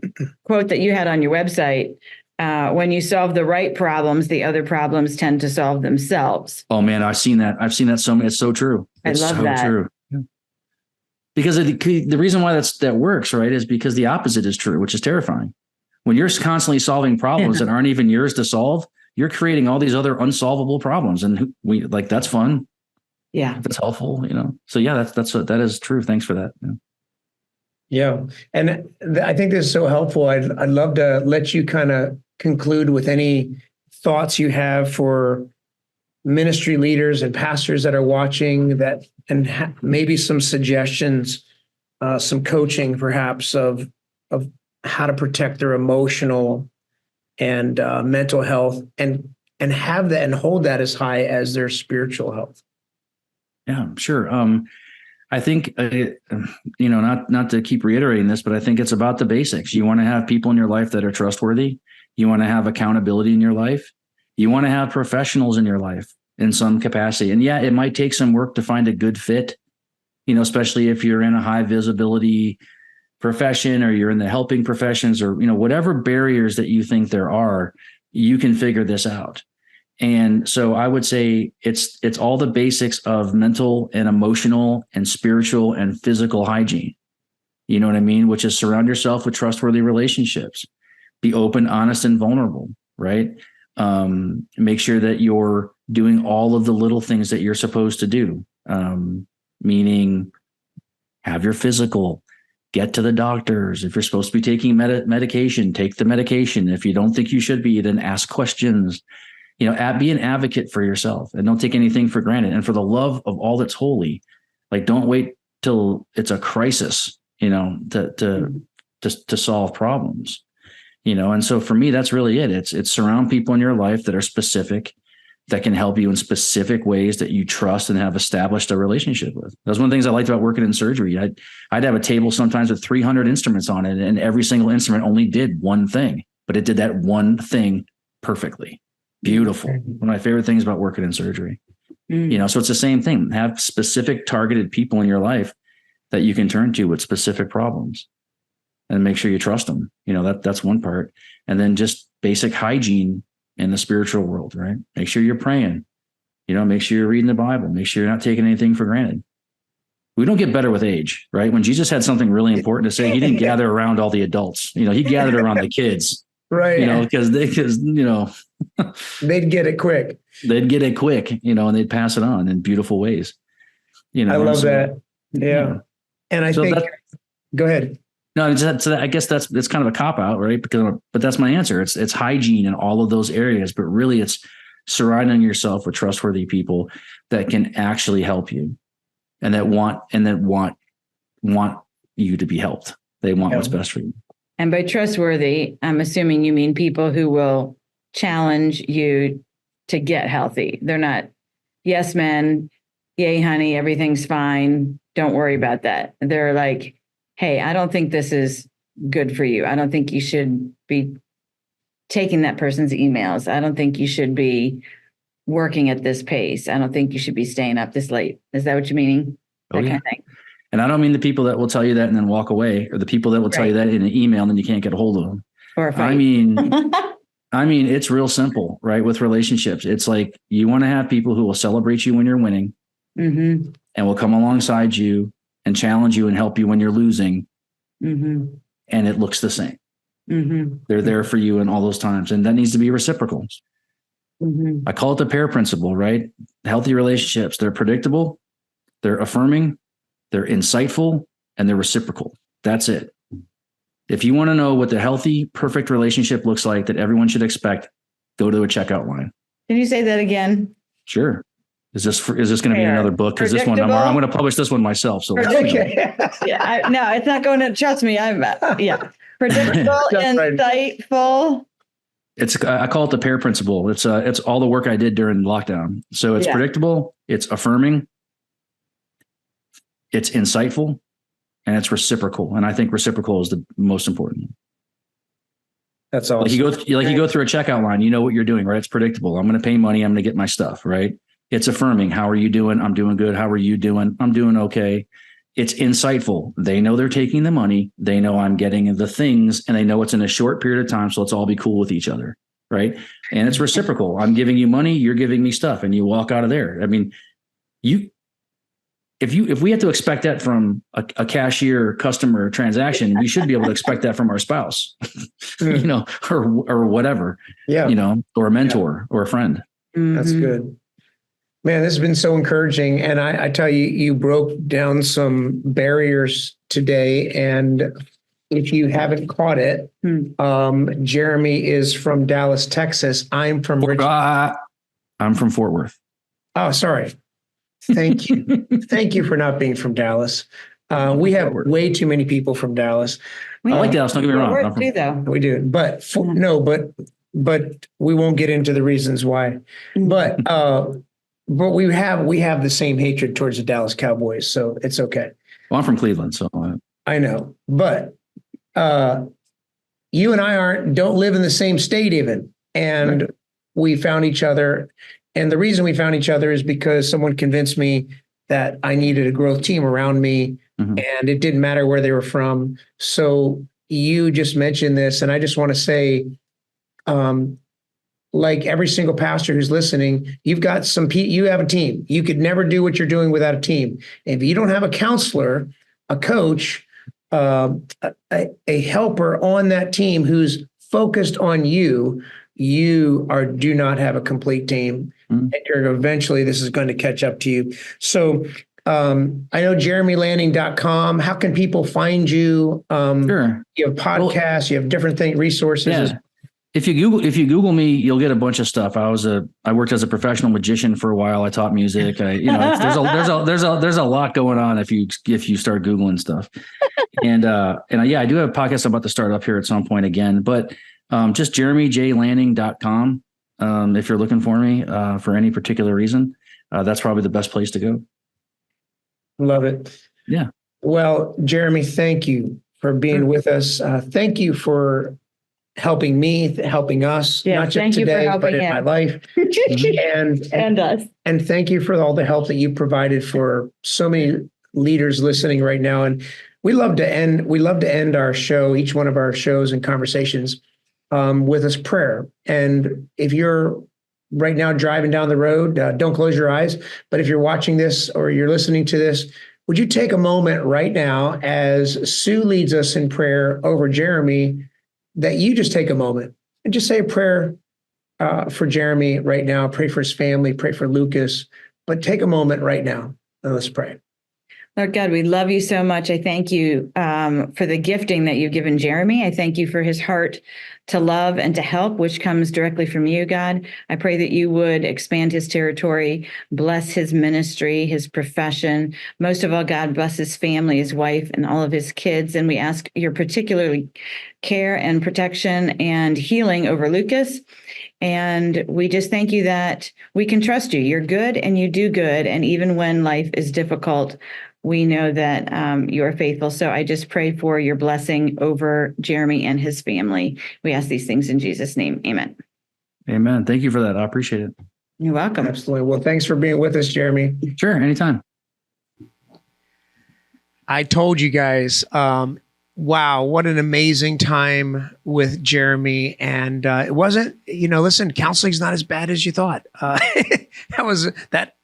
Speaker 2: quote that you had on your website. When you solve the right problems, the other problems tend to solve themselves.
Speaker 3: Oh man, I've seen that so much. It's so true. It's
Speaker 2: I love that.
Speaker 3: True. Because the reason why that works, right, is because the opposite is true, which is terrifying. When you're constantly solving problems that aren't even yours to solve, you're creating all these other unsolvable problems, and that's fun. Yeah, that's helpful, So that is true. Thanks for that.
Speaker 1: Yeah, and I think this is so helpful. I'd love to let you kind of conclude with any thoughts you have for ministry leaders and pastors that are watching that, and maybe some suggestions, some coaching perhaps of how to protect their emotional and mental health and have that and hold that as high as their spiritual health.
Speaker 3: Yeah, sure. I think, not to keep reiterating this, but I think it's about the basics. You want to have people in your life that are trustworthy. You want to have accountability in your life. You want to have professionals in your life in some capacity. And it might take some work to find a good fit, especially if you're in a high visibility, profession, or you're in the helping professions, or, whatever barriers that you think there are, you can figure this out. And so I would say it's all the basics of mental and emotional and spiritual and physical hygiene. You know what I mean? Which is surround yourself with trustworthy relationships, be open, honest, and vulnerable, right? Make sure that you're doing all of the little things that you're supposed to do. Meaning have your physical, get to the doctors. If you're supposed to be taking medication, take the medication. If you don't think you should be, then ask questions. Be an advocate for yourself and don't take anything for granted. And for the love of all that's holy, don't wait till it's a crisis, to solve problems, And so for me, that's really it. It's surround people in your life that are specific, that can help you in specific ways that you trust and have established a relationship with. That's one of the things I liked about working in surgery. I'd have a table sometimes with 300 instruments on it, and every single instrument only did one thing, but it did that one thing perfectly. Beautiful. One of my favorite things about working in surgery. So it's the same thing. Have specific targeted people in your life that you can turn to with specific problems, and make sure you trust them. That's one part. And then just basic hygiene in the spiritual world, right? Make sure you're praying, make sure you're reading the Bible, make sure you're not taking anything for granted. We don't get better with age, right? When Jesus had something really important to say, he didn't gather around all the adults, he gathered around the kids,
Speaker 1: right?
Speaker 3: Because they'd
Speaker 1: get it quick.
Speaker 3: They'd get it quick, and they'd pass it on in beautiful ways.
Speaker 1: I love that. Yeah. And I think, go ahead.
Speaker 3: No, so I guess that's kind of a cop out, right? But that's my answer. It's hygiene in all of those areas, but really it's surrounding yourself with trustworthy people that can actually help you, and that want you to be helped. They want what's best for you.
Speaker 2: And by trustworthy, I'm assuming you mean people who will challenge you to get healthy. They're not yes men, yay honey, everything's fine, don't worry about that. They're like, hey, I don't think this is good for you. I don't think you should be taking that person's emails. I don't think you should be working at this pace. I don't think you should be staying up this late. Is that what you're meaning?
Speaker 3: That kind of thing. And I don't mean the people that will tell you that and then walk away, or the people that will tell you that in an email and then you can't get a hold of them.
Speaker 2: Or a fight.
Speaker 3: I mean, it's real simple, right? With relationships, it's like you want to have people who will celebrate you when you're winning, and will come alongside you and challenge you and help you when you're losing. And it looks the same. They're there for you in all those times. And that needs to be reciprocal. I call it the pair principle, right? Healthy relationships, they're predictable, they're affirming, they're insightful, and they're reciprocal. That's it. If you want to know what the healthy, perfect relationship looks like that everyone should expect, go to a checkout line.
Speaker 2: Can you say that again?
Speaker 3: Sure. Is this going to be another book? Because this one, I'm going to publish this one myself. So
Speaker 2: okay. No, it's not going to. Trust me. Predictable, insightful.
Speaker 3: I call it the pair principle. It's all the work I did during lockdown. So it's predictable, it's affirming, it's insightful, and it's reciprocal. And I think reciprocal is the most important.
Speaker 1: That's awesome.
Speaker 3: You go through a checkout line, you know what you're doing, right? It's predictable. I'm going to pay money. I'm going to get my stuff, right? It's affirming. How are you doing? I'm doing good. How are you doing? I'm doing okay. It's insightful. They know they're taking the money. They know I'm getting the things, and they know it's in a short period of time. So let's all be cool with each other. Right. And it's reciprocal. I'm giving you money. You're giving me stuff, and you walk out of there. I mean, if we have to expect that from a cashier customer transaction, we should be able to expect that from our spouse, or whatever, or a mentor or a friend.
Speaker 1: That's good. Man, this has been so encouraging. And I tell you, you broke down some barriers today. And if you haven't caught it, Jeremy is from Dallas, Texas. I'm from
Speaker 3: Fort Worth.
Speaker 1: Oh, sorry. Thank you. Thank you for not being from Dallas. We have way too many people from Dallas.
Speaker 3: I like Dallas. Don't get me wrong.
Speaker 1: We do. But we won't get into the reasons why. But we have the same hatred towards the Dallas Cowboys, so it's okay.
Speaker 3: Well, I'm from Cleveland, so
Speaker 1: I know. But you and I don't live in the same state even, and we found each other. And the reason we found each other is because someone convinced me that I needed a growth team around me and it didn't matter where they were from. So you just mentioned this, and I just want to say, like every single pastor who's listening, you have a team. You could never do what you're doing without a team. If you don't have a counselor, a coach, a helper on that team who's focused on you, do not have a complete team. And eventually this is going to catch up to you. So I know jeremylanning.com. How can people find you?
Speaker 3: Sure.
Speaker 1: You have podcasts, you have different resources.
Speaker 3: Yeah. If you Google me, you'll get a bunch of stuff. I worked as a professional magician for a while. I taught music. There's a lot going on if you start Googling stuff. And yeah, I do have a podcast I'm about to start up here at some point again, but just jeremyjlanning.com. If you're looking for me for any particular reason, that's probably the best place to go.
Speaker 1: Love it.
Speaker 3: Yeah.
Speaker 1: Well, Jeremy, thank you for being with us. Thank you for helping me, helping us, not just today, but in my life. and
Speaker 2: us.
Speaker 1: And thank you for all the help that you provided for so many leaders listening right now. And we love to end our show, each one of our shows and conversations, with this prayer. And if you're right now driving down the road, don't close your eyes. But if you're watching this or you're listening to this, would you take a moment right now as Sue leads us in prayer over Jeremy, that you just take a moment and just say a prayer for Jeremy right now. Pray for his family, pray for Lucas, but take a moment right now and let's pray.
Speaker 2: Lord God, we love you so much. I thank you for the gifting that you've given Jeremy. I thank you for his heart to love and to help, which comes directly from you, God. I pray that you would expand his territory, bless his ministry, his profession. Most of all, God, bless his family, his wife, and all of his kids. And we ask your particularly care and protection and healing over Lucas. And we just thank you that we can trust you. You're good and you do good. And even when life is difficult, we know that you are faithful. So I just pray for your blessing over Jeremy and his family. We ask these things in Jesus' name. Amen.
Speaker 3: Amen. Thank you for that. I appreciate it.
Speaker 2: You're welcome.
Speaker 1: Absolutely. Well, thanks for being with us, Jeremy.
Speaker 3: Sure. Anytime.
Speaker 1: I told you guys, wow, what an amazing time with Jeremy. And it wasn't, listen, counseling's not as bad as you thought.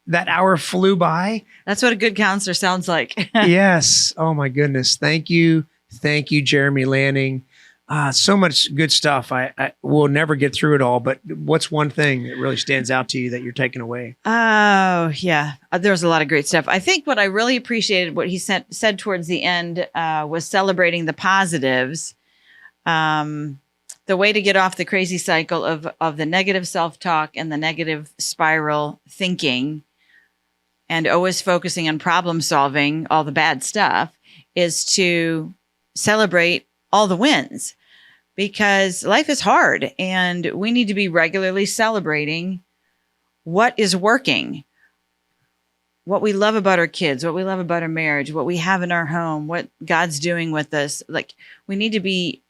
Speaker 1: That hour flew by.
Speaker 2: That's what a good counselor sounds like.
Speaker 1: Yes. Oh my goodness. Thank you. Thank you, Jeremy Lanning. So much good stuff. I will never get through it all, but what's one thing that really stands out to you that you're taking away?
Speaker 4: Oh, yeah. There was a lot of great stuff. I think what I really appreciated, what he said towards the end, was celebrating the positives. The way to get off the crazy cycle of the negative self-talk and the negative spiral thinking, and always focusing on problem solving, all the bad stuff, is to celebrate all the wins, because life is hard and we need to be regularly celebrating what is working, what we love about our kids, what we love about our marriage, what we have in our home, what God's doing with us. Like, we need to be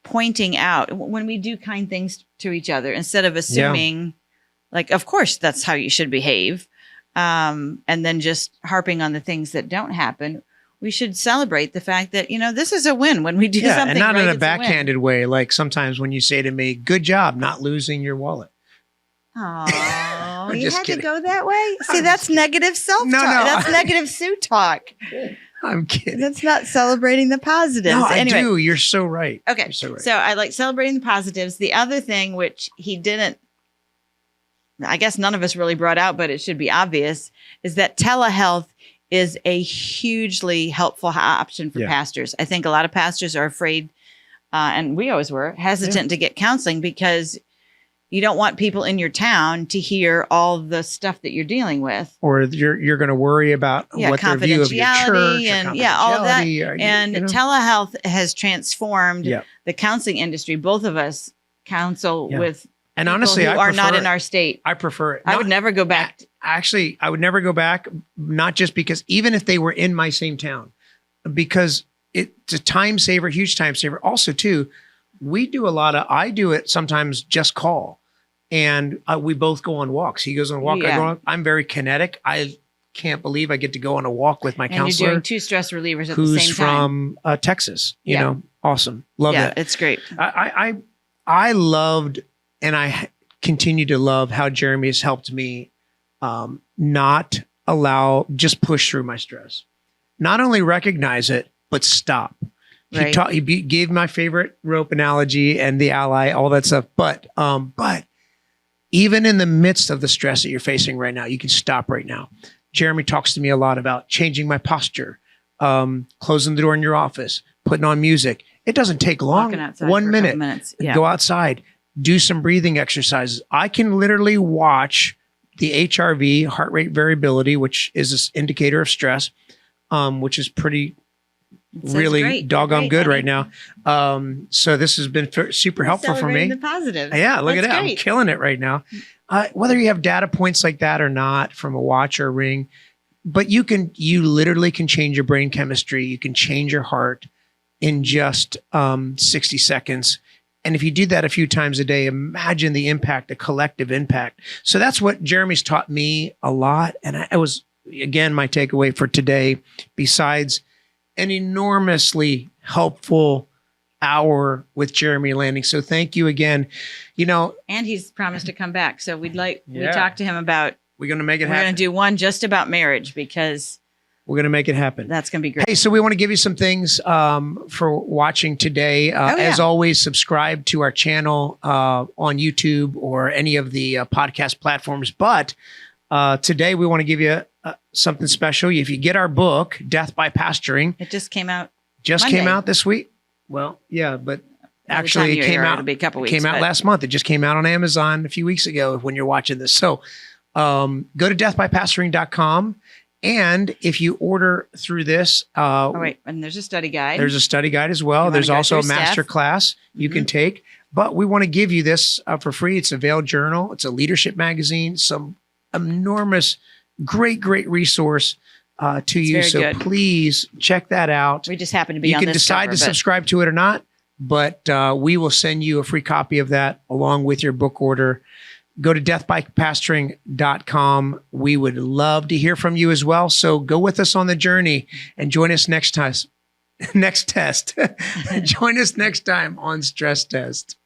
Speaker 4: pointing out when we do kind things to each other, instead of assuming like, of course, that's how you should behave. And then just harping on the things that don't happen. We should celebrate the fact that, this is a win when we do something.
Speaker 1: And not
Speaker 4: right,
Speaker 1: in a backhanded way. Like sometimes when you say to me, good job, not losing your wallet.
Speaker 4: Oh, you
Speaker 1: just
Speaker 4: had
Speaker 1: kidding.
Speaker 4: to go that way? See, that's negative self-talk.
Speaker 1: No.
Speaker 4: That's negative Sue talk.
Speaker 1: I'm kidding.
Speaker 4: That's not celebrating the positives.
Speaker 1: No,
Speaker 4: anyway.
Speaker 1: I do. You're so right.
Speaker 4: Okay.
Speaker 1: You're so right.
Speaker 4: So I like celebrating the positives. The other thing, which he didn't, I guess none of us really brought out, but it should be obvious, is that telehealth is a hugely helpful option for pastors. I think a lot of pastors are afraid, and we always were, hesitant to get counseling because you don't want people in your town to hear all the stuff that you're dealing with.
Speaker 1: Or you're going to worry about what their view of your church
Speaker 4: and all of that. And telehealth has transformed the counseling industry. Both of us counsel with
Speaker 1: and honestly,
Speaker 4: who are not in our state.
Speaker 1: I prefer it.
Speaker 4: I would never go back.
Speaker 1: Actually, I would never go back, not just because, even if they were in my same town, because it's a time saver, huge time saver. Also, too, I do it sometimes just call. And we both go on walks. He goes on a walk. I go on. I'm very kinetic. I can't believe I get to go on a walk with my
Speaker 4: And
Speaker 1: counselor.
Speaker 4: you're doing 2 stress relievers at the
Speaker 1: who's
Speaker 4: same time.
Speaker 1: from Texas. You
Speaker 4: Yeah.
Speaker 1: know, awesome. Love
Speaker 4: Yeah,
Speaker 1: that.
Speaker 4: it's great.
Speaker 1: I loved, and I continue to love how Jeremy has helped me not just push through my stress. Not only recognize it, but stop.
Speaker 4: Right.
Speaker 1: He gave my favorite rope analogy and the ally, all that stuff. But even in the midst of the stress that you're facing right now, you can stop right now. Jeremy talks to me a lot about changing my posture, closing the door in your office, putting on music. It doesn't take long.
Speaker 4: Walking outside
Speaker 1: 1
Speaker 4: for a
Speaker 1: minute.
Speaker 4: couple minutes. Yeah.
Speaker 1: Go outside, do some breathing exercises. I can literally watch the HRV, heart rate variability, which is an indicator of stress, which is pretty
Speaker 4: It says
Speaker 1: really
Speaker 4: great.
Speaker 1: doggone
Speaker 4: Great,
Speaker 1: good
Speaker 4: honey.
Speaker 1: right now. So this has been super helpful for
Speaker 4: Celebrating
Speaker 1: me.
Speaker 4: the positive.
Speaker 1: Yeah, look at
Speaker 4: That's
Speaker 1: that. I'm
Speaker 4: great.
Speaker 1: killing it right now. Whether you have data points like that or not from a watch or a ring, but you literally can change your brain chemistry. You can change your heart in just 60 seconds. And if you do that a few times a day, imagine the impact, the collective impact. So that's what Jeremy's taught me a lot. And I was, again, my takeaway for today, besides an enormously helpful hour with Jeremy Lanning. So thank you again. You know,
Speaker 4: And he's promised to come back. So we
Speaker 1: Yeah.
Speaker 4: talked to him about,
Speaker 1: we're going to make it
Speaker 4: we're going
Speaker 1: happen.
Speaker 4: to do one just about marriage because
Speaker 1: We're going to make it happen.
Speaker 4: that's going to be great.
Speaker 1: Hey, so we want to give you some things for watching today. As always, subscribe to our channel on YouTube or any of the podcast platforms. But today we want to give you something special. If you get our book, Death by Pastoring,
Speaker 4: It just came out.
Speaker 1: came
Speaker 4: Monday.
Speaker 1: out this week. Well, yeah, but
Speaker 4: By the
Speaker 1: actually
Speaker 4: time
Speaker 1: it
Speaker 4: you
Speaker 1: came
Speaker 4: air it,
Speaker 1: out.
Speaker 4: it'll be a couple weeks,
Speaker 1: came out
Speaker 4: but-
Speaker 1: last month. It just came out on Amazon a few weeks ago when you're watching this. So go to deathbypastoring.com. And if you order through this,
Speaker 4: Oh, wait. And there's a study guide.
Speaker 1: there's a study guide as well.
Speaker 4: You wanna
Speaker 1: There's
Speaker 4: go
Speaker 1: also a
Speaker 4: through Steph?
Speaker 1: master class you can take. But we want to give you this for free. It's a Veiled Journal. It's a leadership magazine. Some enormous, great resource to you.
Speaker 4: very
Speaker 1: So
Speaker 4: good.
Speaker 1: please check that out.
Speaker 4: we just happen to be
Speaker 1: You
Speaker 4: on
Speaker 1: can
Speaker 4: this
Speaker 1: decide
Speaker 4: cover,
Speaker 1: to
Speaker 4: but
Speaker 1: subscribe to it or not, but we will send you a free copy of that along with your book order. Go to deathbypastoring.com. We would love to hear from you as well. So go with us on the journey and join us next test. Join us next time on Stress Test.